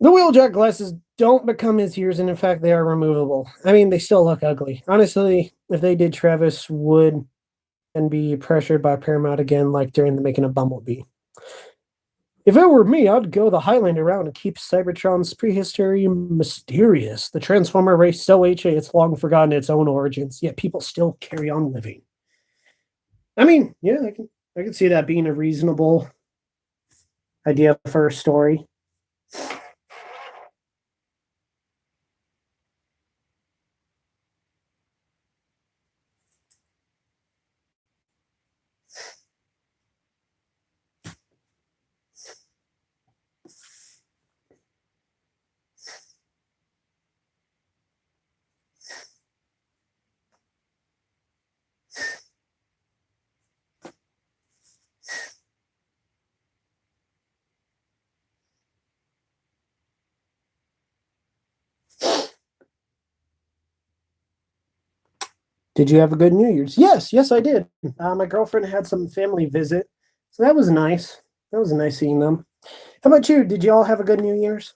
The Wheeljack glasses don't become his ears, and in fact, they are removable. I mean, they still look ugly. Honestly, if they did, Travis would and be pressured by Paramount again, like during the making of Bumblebee. If it were me, I'd go the Highlander route and keep Cybertron's prehistory mysterious. The Transformer race so HA it's long forgotten its own origins, yet people still carry on living. I mean, yeah, I can see that being a reasonable idea for a story. Did you have a good New Year's? Yes, I did. My girlfriend had some family visit, so that was nice. That was nice seeing them. How about you? Did you all have a good New Year's?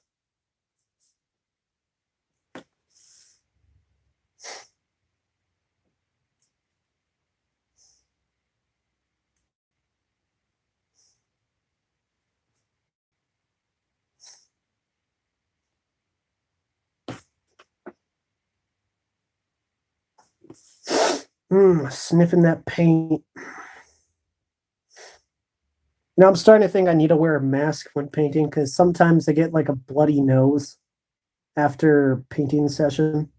Sniffing that paint. Now I'm starting to think I need to wear a mask when painting because sometimes I get like a bloody nose after painting session.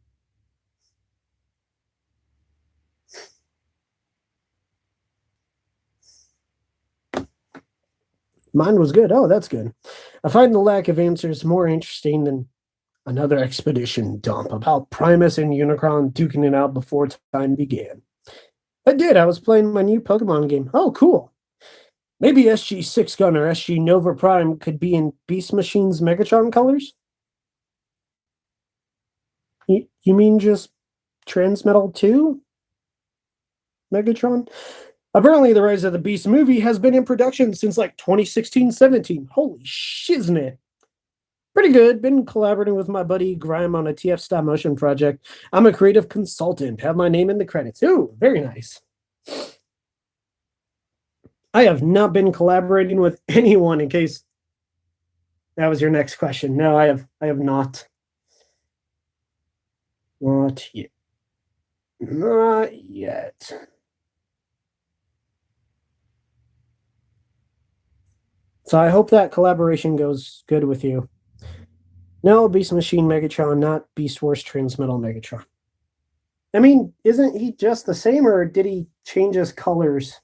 Mine was good. Oh, that's good. I find the lack of answers more interesting than another expedition dump about Primus and Unicron duking it out before time began. I did. I was playing my new Pokemon game. Oh, cool. Maybe SG 6 Gun or SG Nova Prime could be in Beast Machine's Megatron colors? You mean just Transmetal 2? Megatron? Apparently, the Rise of the Beast movie has been in production since like 2016-17. Holy shiznit. Pretty good. Been collaborating with my buddy Grime on a TF stop motion project. I'm a creative consultant. Have my name in the credits. Ooh, very nice. I have not been collaborating with anyone in case that was your next question. No, I have not. Not yet. Not yet. So I hope that collaboration goes good with you. No, Beast Machine Megatron, not Beast Wars Transmetal Megatron. I mean, isn't he just the same, or did he change his colors?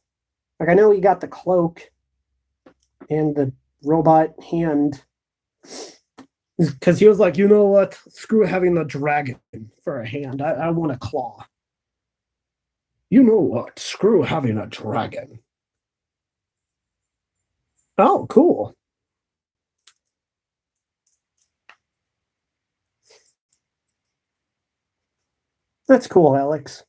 Like, I know he got the cloak and the robot hand. Because he was like, you know what? Screw having the dragon for a hand. I want a claw. You know what? Screw having a dragon. Oh, cool. That's cool, Alex.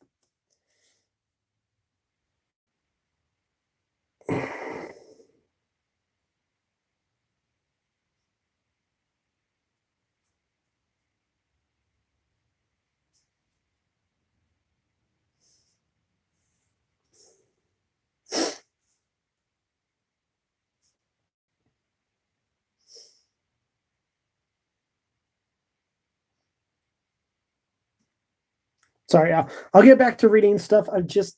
Sorry, I'll get back to reading stuff. I'm just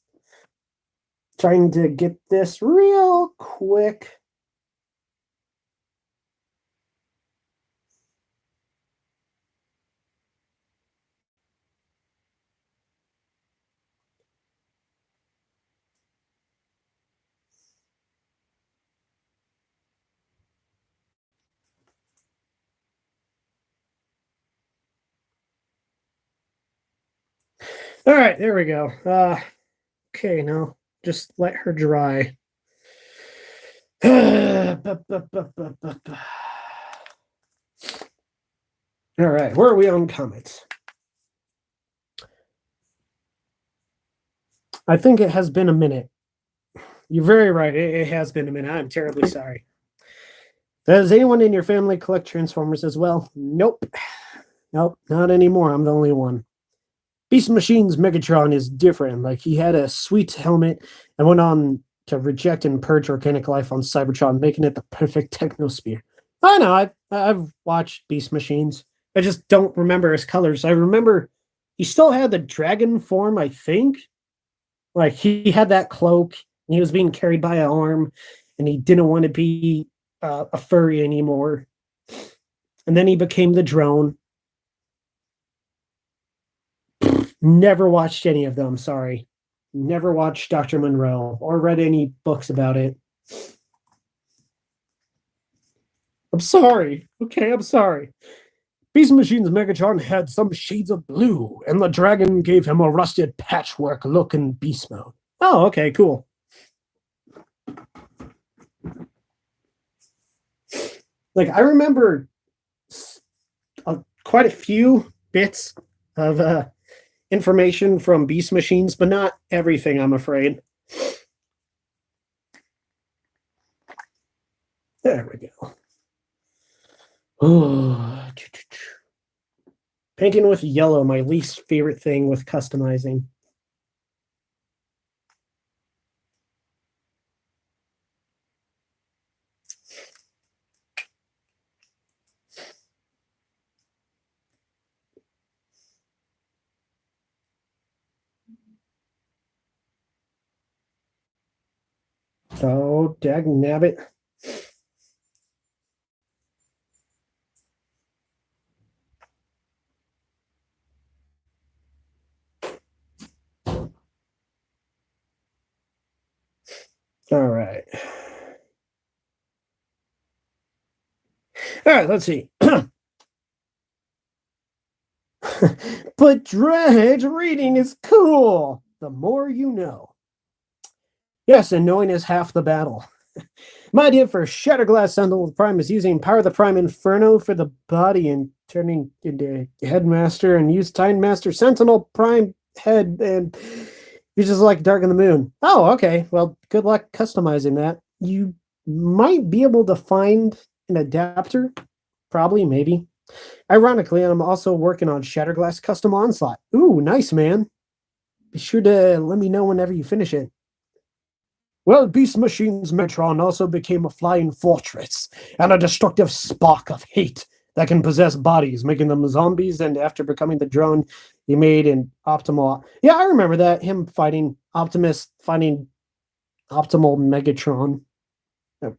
trying to get this real quick. All right, there we go. Okay, now just let her dry. All right, where are we on comments? I think it has been a minute. You're very right. It has been a minute. I'm terribly sorry. Does anyone in your family collect Transformers as well? Nope. Nope, not anymore. I'm the only one. Beast Machine's Megatron is different. Like, he had a sweet helmet and went on to reject and purge organic life on Cybertron, making it the perfect technosphere. I know, I've watched Beast Machines. I just don't remember his colors. I remember he still had the dragon form, I think. Like he had that cloak, and he was being carried by an arm, and he didn't want to be a furry anymore. And then he became the drone. Never watched any of them, sorry. Never watched Dr. Monroe or read any books about it. I'm sorry. Okay, I'm sorry. Beast Machine's Megatron had some shades of blue, and the dragon gave him a rusted patchwork look in beast mode. Oh, okay, cool. Like, I remember quite a few bits of information from Beast Machines, but not everything, I'm afraid. There we go. Oh, painting with yellow, my least favorite thing with customizing. Oh, dagnabbit. All right. All right, let's see. But Dredge, reading is cool. The more you know. Yes, and knowing is half the battle. My idea for Shatterglass Sentinel Prime is using Power of the Prime Inferno for the body and turning into Headmaster, and use Time Master Sentinel Prime Head, and you just like Dark in the Moon. Oh, okay. Well, good luck customizing that. You might be able to find an adapter. Probably, maybe. Ironically, I'm also working on Shatterglass Custom Onslaught. Ooh, nice, man. Be sure to let me know whenever you finish it. Well, Beast Machine's Metron also became a flying fortress and a destructive spark of hate that can possess bodies, making them zombies, and after becoming the drone, he made an optimal... Yeah, I remember that. Him fighting Optimus, fighting Optimal Megatron.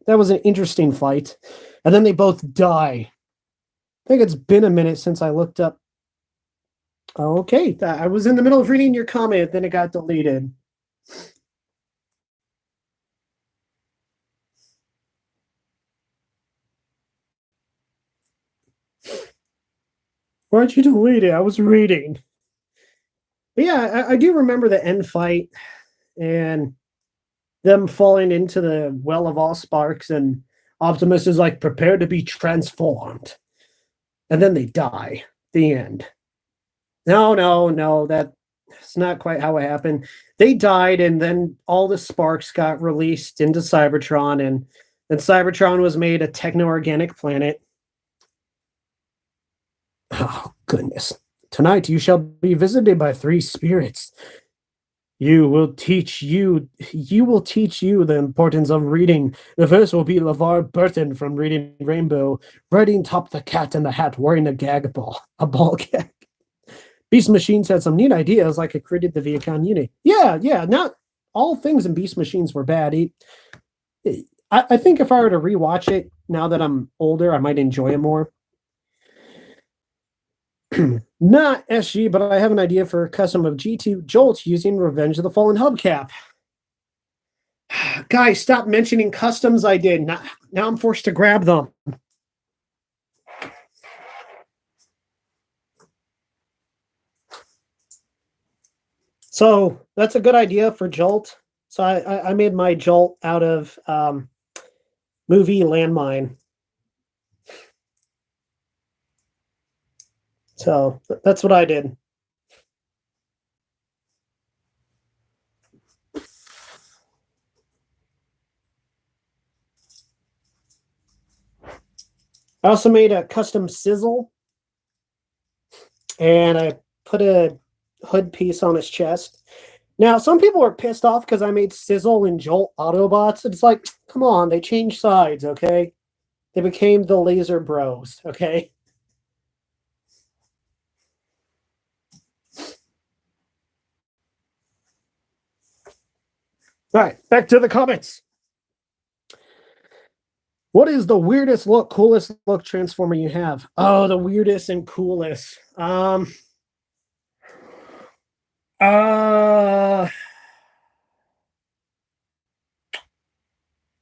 That was an interesting fight. And then they both die. I think it's been a minute since I looked up. Okay, I was in the middle of reading your comment, then it got deleted. Why'd you delete it? I was reading. But yeah, I do remember the end fight and them falling into the well of all sparks, and Optimus is like prepared to be transformed. And then they die. The end. No, that's not quite how it happened. They died, and then all the sparks got released into Cybertron, and then Cybertron was made a techno-organic planet. Oh, goodness. Tonight you shall be visited by 3 spirits. You will teach you the importance of reading. The first will be LeVar Burton from Reading Rainbow, riding Top the Cat in the Hat, wearing a ball gag. Beast Machines had some neat ideas, like it created the Viacon unit. Yeah, not all things in Beast Machines were bad. I think if I were to rewatch it now that I'm older, I might enjoy it more. Not SG, but I have an idea for a custom of G2 Jolt using Revenge of the Fallen hubcap. Guys, stop mentioning customs I did. Now I'm forced to grab them. So that's a good idea for Jolt. So I made my Jolt out of movie Landmine. So that's what I did. I also made a custom sizzle, and I put a hood piece on his chest. Now, some people are pissed off because I made Sizzle and Jolt Autobots. It's like, come on, they changed sides, okay? They became the Laser Bros, okay? All right, back to the comments. What is the weirdest look, coolest look Transformer you have? Oh, the weirdest and coolest.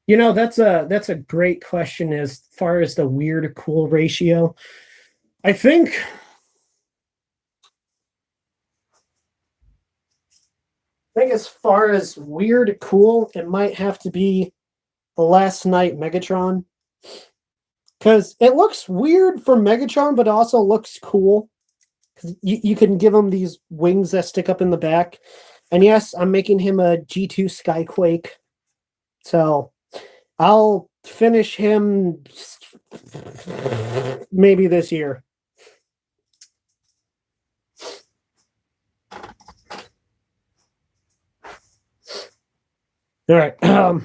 You know, that's a great question as far as the weird to cool ratio. I think as far as weird to cool, it might have to be the Last Night Megatron. Because it looks weird for Megatron, but also looks cool. You can give him these wings that stick up in the back. And yes, I'm making him a G2 Skyquake. So I'll finish him maybe this year. All right. I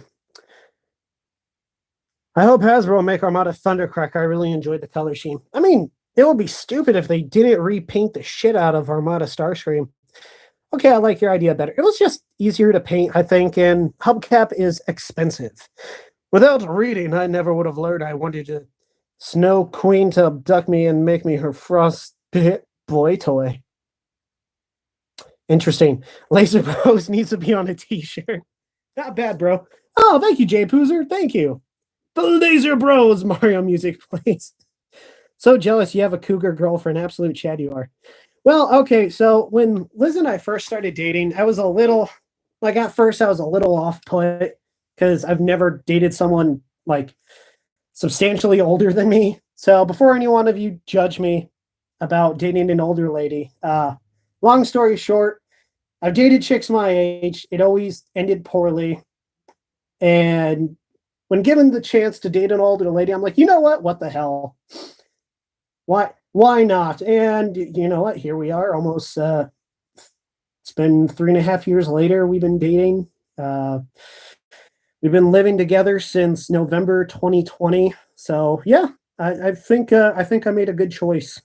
hope Hasbro will make Armada Thundercracker. I really enjoyed the color scheme. I mean, it would be stupid if they didn't repaint the shit out of Armada Starscream. Okay, I like your idea better. It was just easier to paint, I think, and hubcap is expensive. Without reading, I never would have learned I wanted a Snow Queen to abduct me and make me her frostbit boy toy. Interesting. Laser Bros needs to be on a t-shirt. Not bad, bro. Oh, thank you, Jay Poozer. Thank you. The Laser Bros Mario music plays. So jealous you have a cougar girlfriend. Absolute Chad you are. Well, okay, so when Liz and I first started dating, I was a little, like at first I was a little off put because I've never dated someone like substantially older than me. So before any one of you judge me about dating an older lady, long story short, I've dated chicks my age. It always ended poorly. And when given the chance to date an older lady, I'm like, you know what? What the hell? Why not? And you know what? Here we are almost, it's been 3.5 years later. We've been dating. We've been living together since November 2020. So yeah, I think I made a good choice.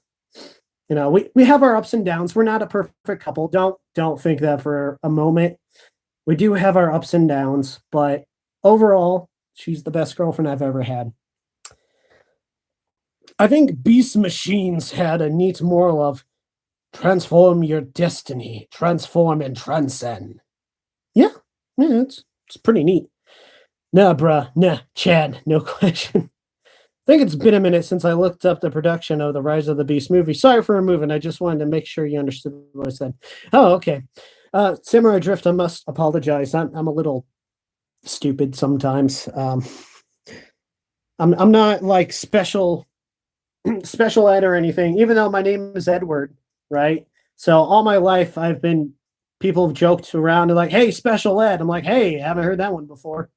You know, we have our ups and downs. We're not a perfect couple. Don't think that for a moment. We do have our ups and downs, but overall, she's the best girlfriend I've ever had. I think Beast Machines had a neat moral of transform your destiny, transform and transcend. Yeah, it's pretty neat. Nah, bruh, nah, Chad, no question. I think it's been a minute since I looked up the production of the Rise of the Beast movie. Sorry for removing. I just wanted to make sure you understood what I said. Oh, okay. Samurai Drift, I must apologize. I'm a little stupid sometimes. I'm not like special ed or anything, even though my name is Edward, right? So all my life people have joked around and like, hey, special ed. I'm like, hey, I haven't heard that one before.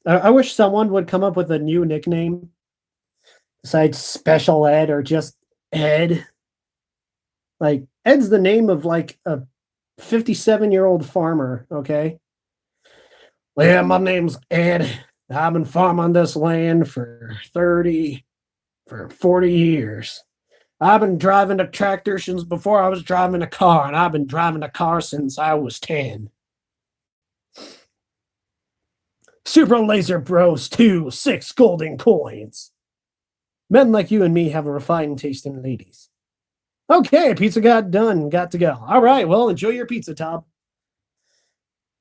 I wish someone would come up with a new nickname besides special ed or just Ed. Like Ed's the name of like a 57-year-old farmer, okay? Well, yeah, my name's Ed. I've been farming this land for 40 years. I've been driving a tractor since before I was driving a car, and I've been driving a car since I was 10. Super Laser Bros 2, 6 golden coins. Men like you and me have a refined taste in ladies. Okay, pizza got done. Got to go. All right, well, enjoy your pizza, Tom.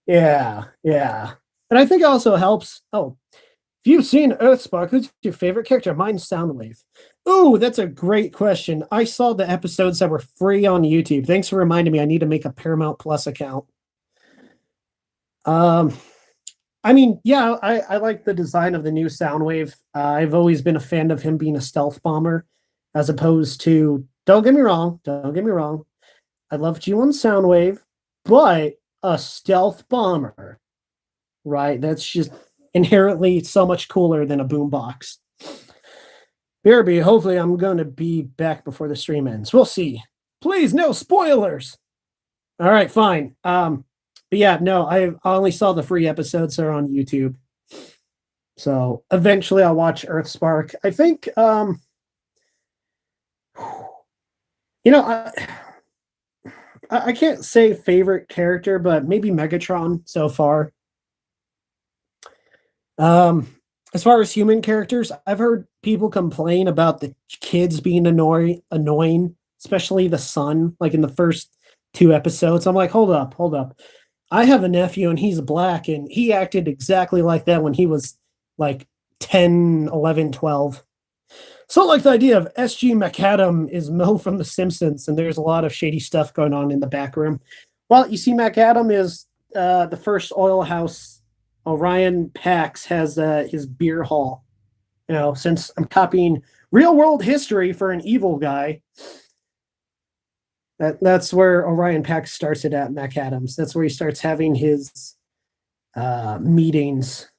Yeah. And I think it also helps. Oh, if you've seen Earthspark, who's your favorite character? Mine's Soundwave. Ooh, that's a great question. I saw the episodes that were free on YouTube. Thanks for reminding me. I need to make a Paramount Plus account. I mean, yeah, I like the design of the new Soundwave. I've always been a fan of him being a stealth bomber, as opposed to, don't get me wrong, I love G1 Soundwave, but a stealth bomber, right? That's just inherently so much cooler than a boombox. BRB, hopefully I'm going to be back before the stream ends. We'll see. Please, no spoilers. All right, fine. But yeah, no, I only saw the free episodes that are on YouTube. So eventually I'll watch Earthspark. I think you know, I can't say favorite character, but maybe Megatron so far. Um, as far as human characters, I've heard people complain about the kids being annoying, especially the son, like in the first two episodes. I'm like, hold up, hold up. I have a nephew and he's black and he acted exactly like that when he was like 10, 11, 12. So like the idea of SG McAdam is Mo from The Simpsons and there's a lot of shady stuff going on in the back room. Well, you see, McAdam is the first oil house. Orion Pax has his beer hall. You know, since I'm copying real world history for an evil guy, that's where Orion Pax starts it at McAdams. That's where he starts having his meetings.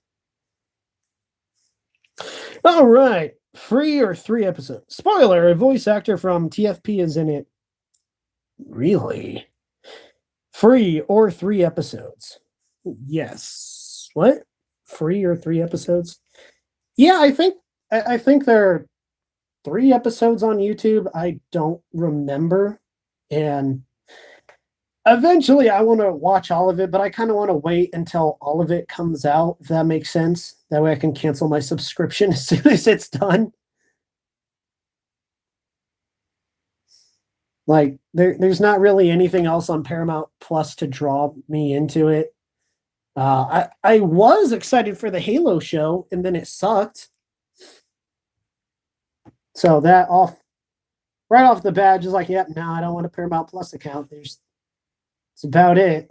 All right. Free or three episodes. Spoiler, a voice actor from TFP is in it. Really? Free or three episodes? Yes. What? Free or three episodes? Yeah, I think there are three episodes on YouTube. I don't remember. And eventually I want to watch all of it, but I kind of want to wait until all of it comes out, if that makes sense. That way I can cancel my subscription as soon as it's done. Like there's not really anything else on Paramount Plus to draw me into it. I was excited for the Halo show, and then it sucked. So that right off the bat, just like, yep, no, I don't want a Paramount Plus account. It's about it.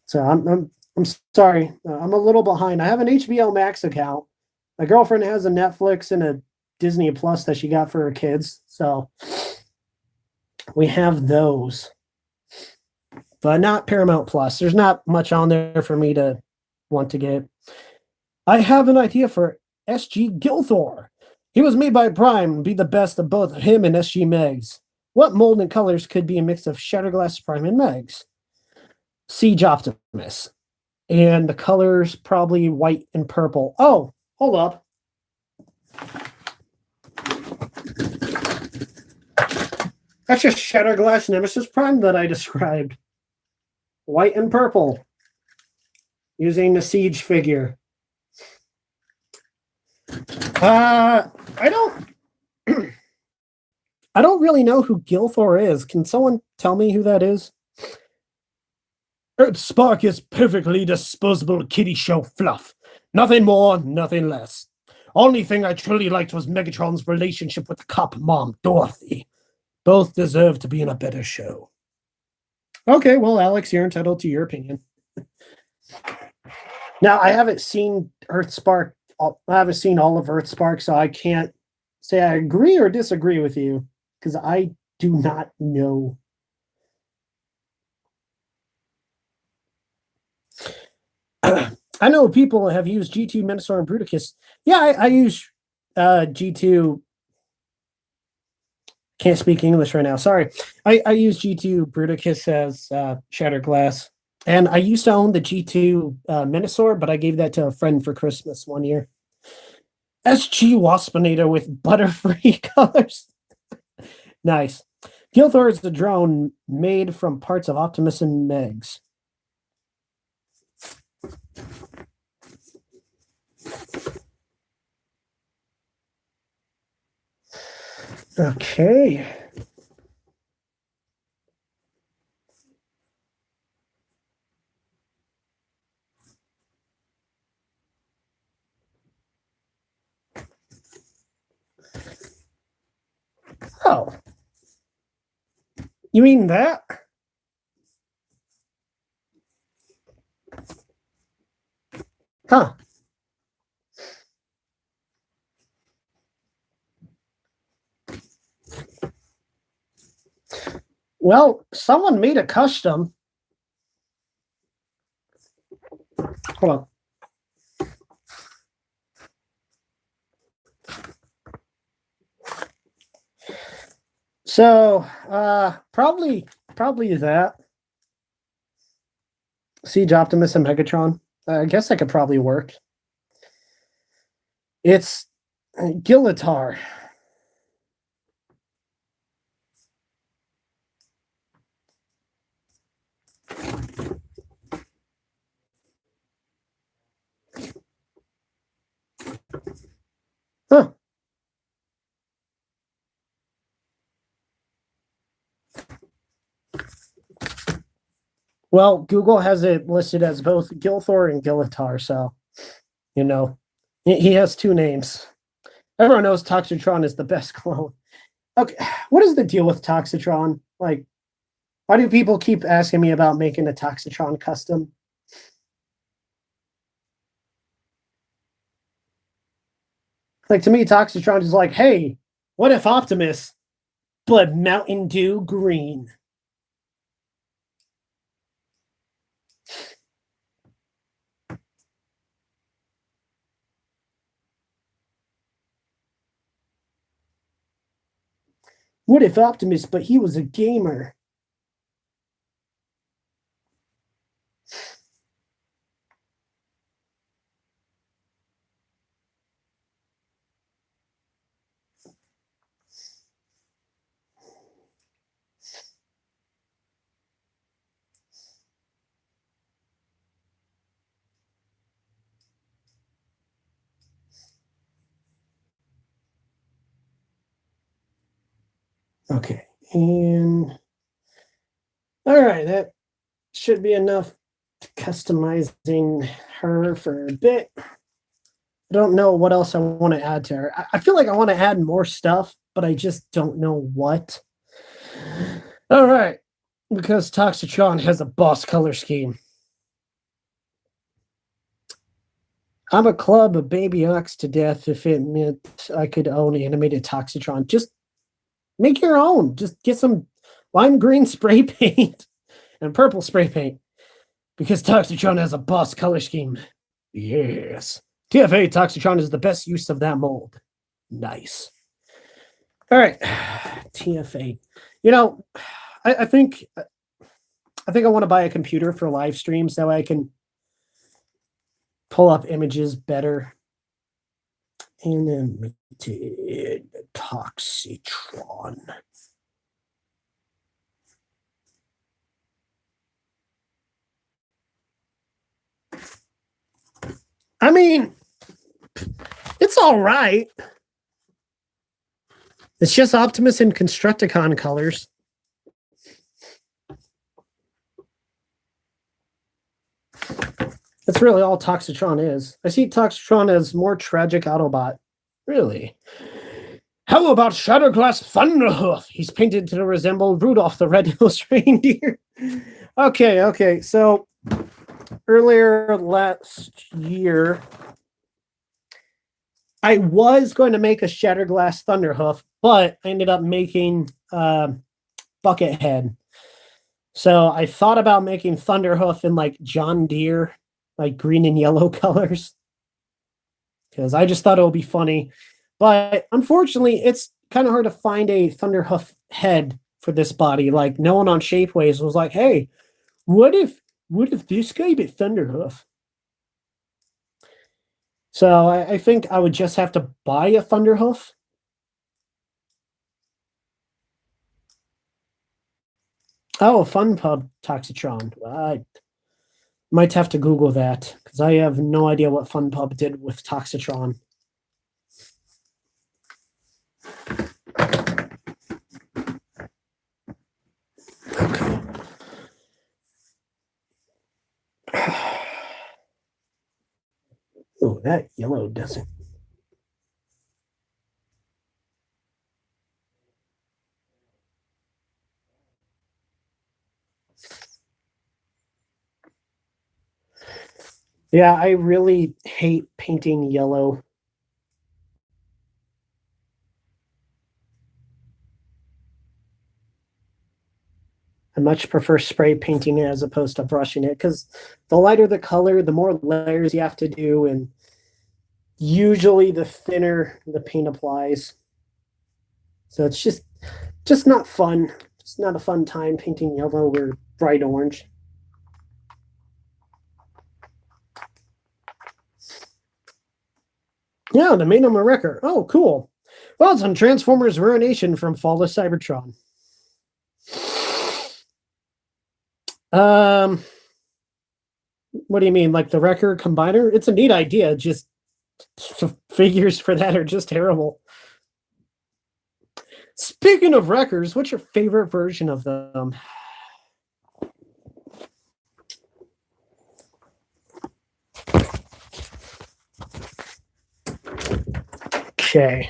So I'm sorry. I'm a little behind. I have an HBO Max account. My girlfriend has a Netflix and a Disney Plus that she got for her kids. So we have those, but not Paramount Plus. There's not much on there for me to want to get. I have an idea for SG Gilthor. He was made by Prime and be the best of both him and SG Megs. What mold and colors could be a mix of Shatterglass, Prime, and Megs? Siege Optimus. And the colors probably white and purple. Oh, hold up. That's just Shatterglass Nemesis Prime that I described. White and purple. Using the Siege figure. I don't I don't really know who Gilthor is. Can someone tell me who that is? Earthspark is perfectly disposable kiddie show fluff. Nothing more, nothing less. Only thing I truly liked was Megatron's relationship with the cop mom, Dorothy. Both deserve to be in a better show. Okay, well, Alex, you're entitled to your opinion. Now, I haven't seen Earthspark. I haven't seen all of Earthspark, so I can't say I agree or disagree with you because I do not know. I know people have used G2 Minosaur and Bruticus. Yeah, I use G2. Can't speak English right now. Sorry. I use G2 Bruticus as Shattered Glass. And I used to own the G2 Minosaur, but I gave that to a friend for Christmas one year. SG Waspinator with Butterfree colors. Nice. Gilthor is the drone made from parts of Optimus and Megs. Okay. Oh. You mean that? Huh. Well, someone made a custom. Hold on. So, probably that. Siege Optimus and Megatron. I guess that could probably work. It's Gilitar. Huh. Well, Google has it listed as both Gilthor and Gilitar, so you know he has two names. Everyone knows Toxitron is the best clone. Okay, what is the deal with Toxitron? Like, why do people keep asking me about making a Toxitron custom? Like, to me, Toxitron is like, hey, what if Optimus, but Mountain Dew green? What if Optimus, but he was a gamer? Okay, and all right, that should be enough customizing her for a bit. I don't know what else I want to add to her. I feel like I want to add more stuff, but I just don't know what. All right, because Toxitron has a boss color scheme. I'm a club of Baby Ox to death if it meant I could own animated Toxitron. Just make your own. Just get some lime green spray paint and purple spray paint. Because Toxitron has a boss color scheme. Yes. TFA Toxitron is the best use of that mold. Nice. All right. TFA. You know, I think I want to buy a computer for live streams so I can pull up images better. Animated Toxitron. I mean, it's all right. It's just Optimus in Constructicon colors. That's really all Toxitron is. I see Toxitron as more tragic Autobot. Really? How about Shatterglass Thunderhoof? He's painted to resemble Rudolph the Red-Nosed Reindeer. Okay. So earlier last year, I was going to make a Shatterglass Thunderhoof, but I ended up making Buckethead. So I thought about making Thunderhoof in like John Deere, like green and yellow colors, because I just thought it would be funny. But unfortunately, it's kind of hard to find a Thunderhoof head for this body. Like, no one on Shapeways was like, hey, what if this guy be Thunderhoof? So I think I would just have to buy a Thunderhoof. Oh, FunPub Toxitron. I might have to Google that because I have no idea what FunPub did with Toxitron. Okay. Oh, that yellow doesn't. Yeah, I really hate painting yellow. I much prefer spray painting it as opposed to brushing it because the lighter the color, the more layers you have to do, and usually the thinner the paint applies. So it's just not fun. It's not a fun time painting yellow or bright orange. Yeah, the main number wrecker. Oh, cool. Well, it's on Transformers Ruination from Fall of Cybertron. What do you mean? Like the wrecker combiner? It's a neat idea. Just figures for that are just terrible. Speaking of wreckers, what's your favorite version of them? Okay.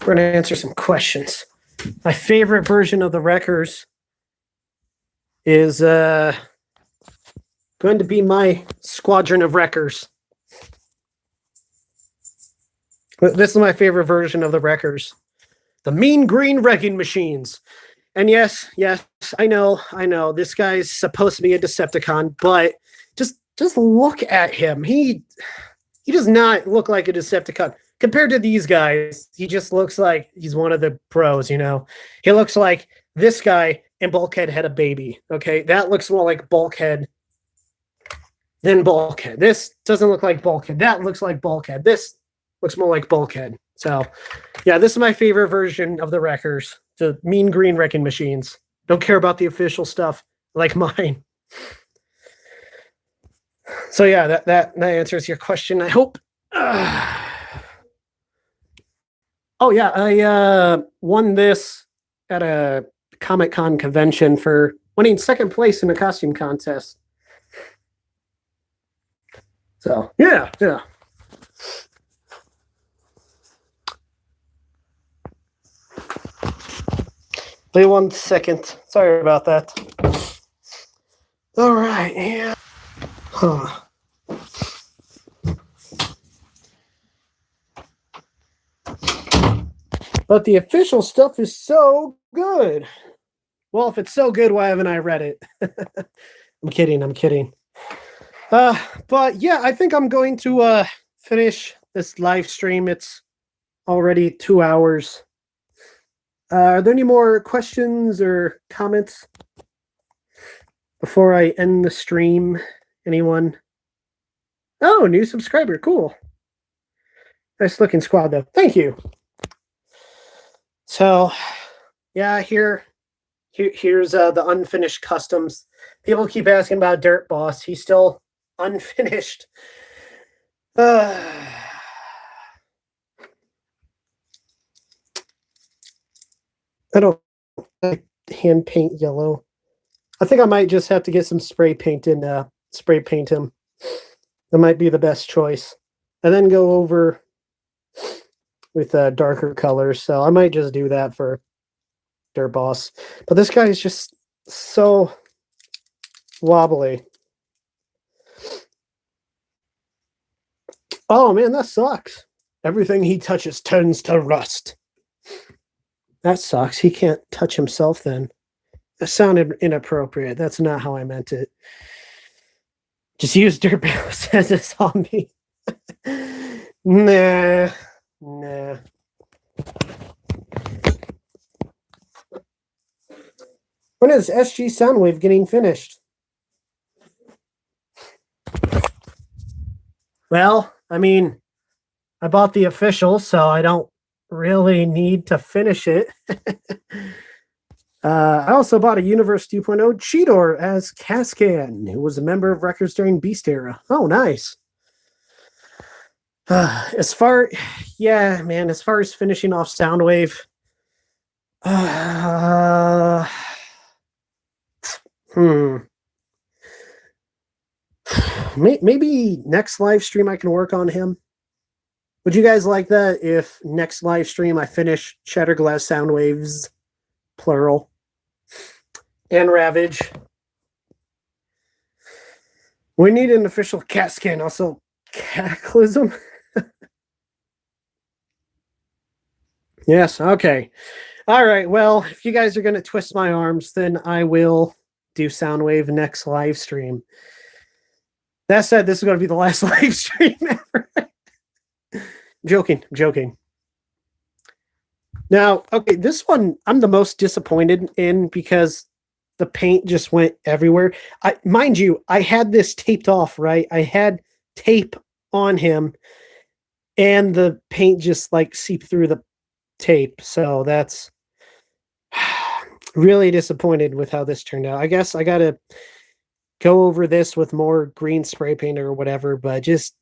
We're going to answer some questions. My favorite version of the wreckers is going to be my Squadron of Wreckers. This is my favorite version of the wreckers. The Mean Green Wrecking Machines. And yes, I know. This guy's supposed to be a Decepticon, but just look at him. He does not look like a Decepticon. Compared to these guys, he just looks like he's one of the pros, you know. He looks like this guy and Bulkhead had a baby. Okay, that looks more like Bulkhead than Bulkhead. This doesn't look like Bulkhead. That looks like Bulkhead. This looks more like Bulkhead. So, yeah, this is my favorite version of the Wreckers, the Mean Green Wrecking Machines. Don't care about the official stuff like mine. So, yeah, that answers your question, I hope. Oh, yeah, I won this at a Comic-Con convention for winning second place in a costume contest. So, yeah. Wait 1 second. Sorry about that. All right, yeah. Huh. But the official stuff is so good. Well, if it's so good, why haven't I read it? I'm kidding. But yeah, I think I'm going to finish this live stream. It's already 2 hours. Are there any more questions or comments before I end the stream? Anyone? Oh, new subscriber. Cool. Nice looking squad, though. Thank you. So, yeah, here's the unfinished customs. People keep asking about Dirt Boss. He's still unfinished. I don't like hand paint yellow. I think I might just have to get some spray paint and spray paint him. That might be the best choice. And then go over with darker colors. So I might just do that for Dirt Boss. But this guy is just so wobbly. Oh man, that sucks. Everything he touches turns to rust. That sucks. He can't touch himself then. That sounded inappropriate. That's not how I meant it. Just use Dirt Boss as a zombie. Nah. When is SG Soundwave getting finished? Well, I mean, I bought the official, so I don't really need to finish it. I also bought a Universe 2.0 Cheetor as Cascan, who was a member of Records during Beast Era. Oh, nice. As far as finishing off Soundwave, maybe next live stream I can work on him. Would you guys like that if next live stream I finish Shatterglass Soundwaves, plural, and Ravage? We need an official cat skin, also Cataclysm. Yes, okay. All right, well, if you guys are going to twist my arms, then I will do Soundwave next live stream. That said, this is going to be the last live stream ever. Joking. Now, okay, this one I'm the most disappointed in because the paint just went everywhere. Mind you, I had this taped off, right? I had tape on him and the paint just like seeped through the tape. So that's really disappointed with how this turned out. I guess I got to go over this with more green spray paint or whatever, but just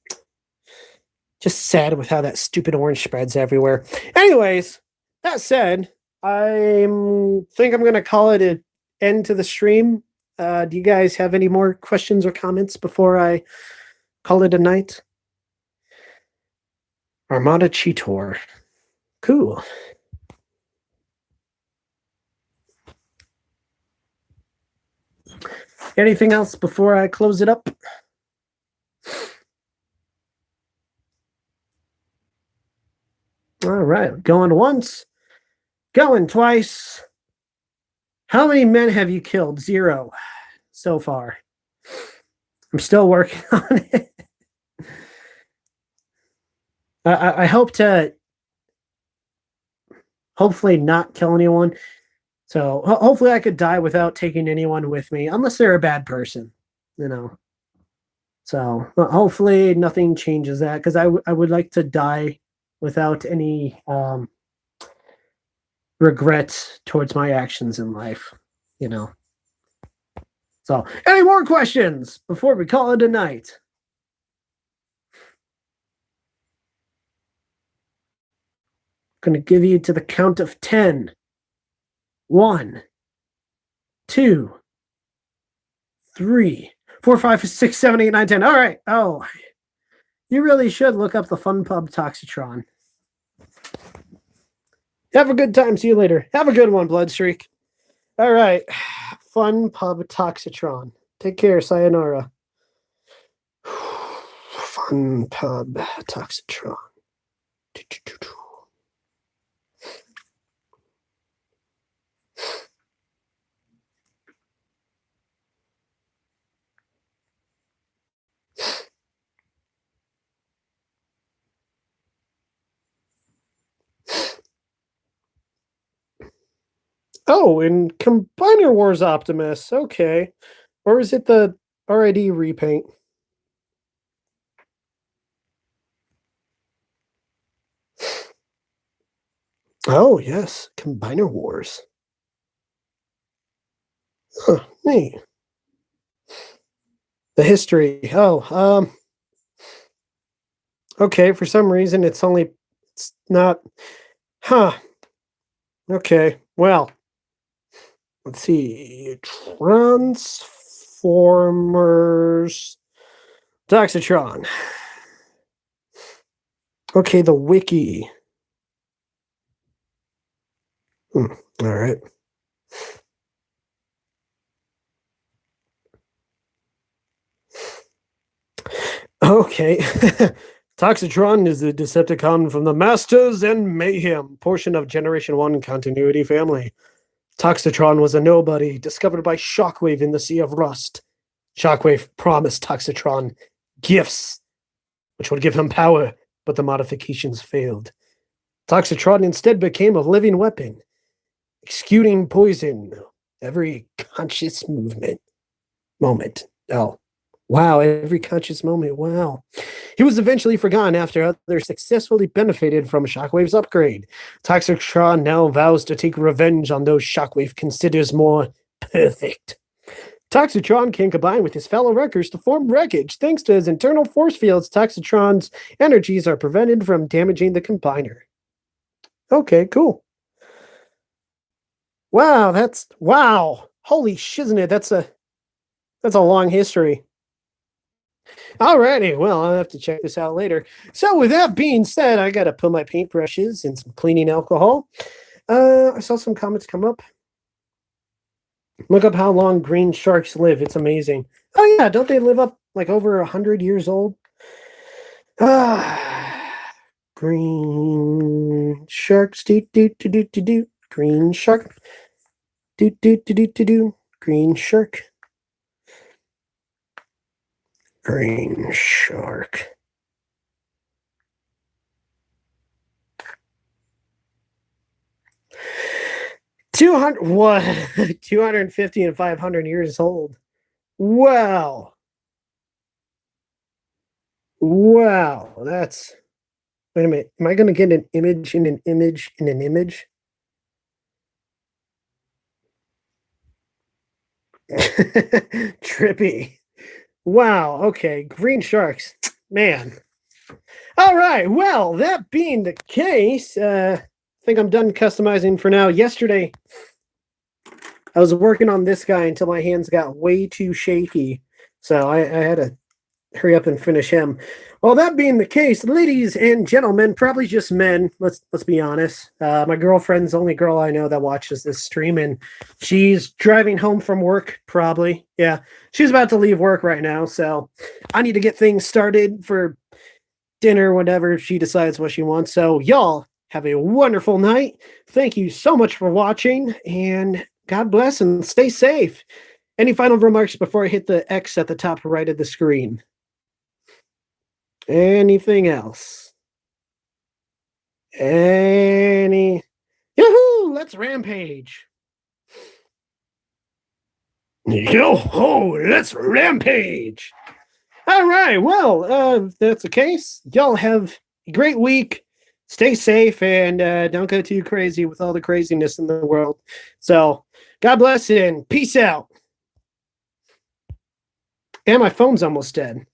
sad with how that stupid orange spreads everywhere. Anyways, that said, I think I'm going to call it an end to the stream. Do you guys have any more questions or comments before I call it a night? Armada Cheetor. Cool. Anything else before I close it up? All right, going once, going twice. How many men have you killed? 0 so far. I'm still working on it. I hope to hopefully not kill anyone. So hopefully I could die without taking anyone with me, unless they're a bad person, you know. So hopefully nothing changes that because I would like to die without any regret towards my actions in life, you know. So any more questions before we call it a night? Going to give you to the count of 10. 1, 2, 3, 4, 5, 6, 7, 8, 9, 10. All right. Oh, you really should look up the Fun Pub Toxitron. Have a good time. See you later. Have a good one, Bloodstreak. All right. Fun Pub Toxitron. Take care. Sayonara. Fun Pub Toxitron. Oh, in Combiner Wars Optimus. Okay. Or is it the RID repaint? Oh, yes. Combiner Wars. Huh, neat. The history. Oh, okay. For some reason, it's not. Huh. Okay. Well, let's see. Transformers. Doxatron. Okay, the wiki. All right. Okay. Toxitron is the Decepticon from the Masters and Mayhem portion of Generation 1 continuity family. Toxitron was a nobody discovered by Shockwave in the Sea of Rust. Shockwave promised Toxitron gifts, which would give him power, but the modifications failed. Toxitron instead became a living weapon, exuding poison every conscious moment. Oh, wow, every conscious moment. Wow. He was eventually forgotten after others successfully benefited from Shockwave's upgrade. Toxitron now vows to take revenge on those Shockwave considers more perfect. Toxitron can combine with his fellow wreckers to form wreckage. Thanks to his internal force fields, Toxitron's energies are prevented from damaging the combiner. Okay, cool. Wow. Holy shiznit, that's a long history. Alrighty, well, I'll have to check this out later. So with that being said, I gotta put my paintbrushes in some cleaning alcohol. I saw some comments come up. Look up how long green sharks live. It's amazing. Oh yeah, don't they live up like over 100 years old? Green sharks, do. Green shark, do. Green shark. Green shark. 200 what? 250 and 500 years old. Wow. Wow. That's wait a minute. Am I gonna get an image in an image in an image? Trippy. Wow. Okay. Green sharks. Man. All right. Well, that being the case, I think I'm done customizing for now. Yesterday, I was working on this guy until my hands got way too shaky. So I had to hurry up and finish him. Well, that being the case, ladies and gentlemen, probably just men. Let's be honest. My girlfriend's the only girl I know that watches this stream, and she's driving home from work. Probably, yeah. She's about to leave work right now, so I need to get things started for dinner whenever she decides what she wants. So, y'all have a wonderful night. Thank you so much for watching, and God bless and stay safe. Any final remarks before I hit the X at the top right of the screen? Anything else? Any? Yoo-hoo! Let's rampage. Yo ho! Let's rampage. All right. Well, if that's the case, y'all have a great week. Stay safe and don't go too crazy with all the craziness in the world. So, God bless and peace out. And my phone's almost dead.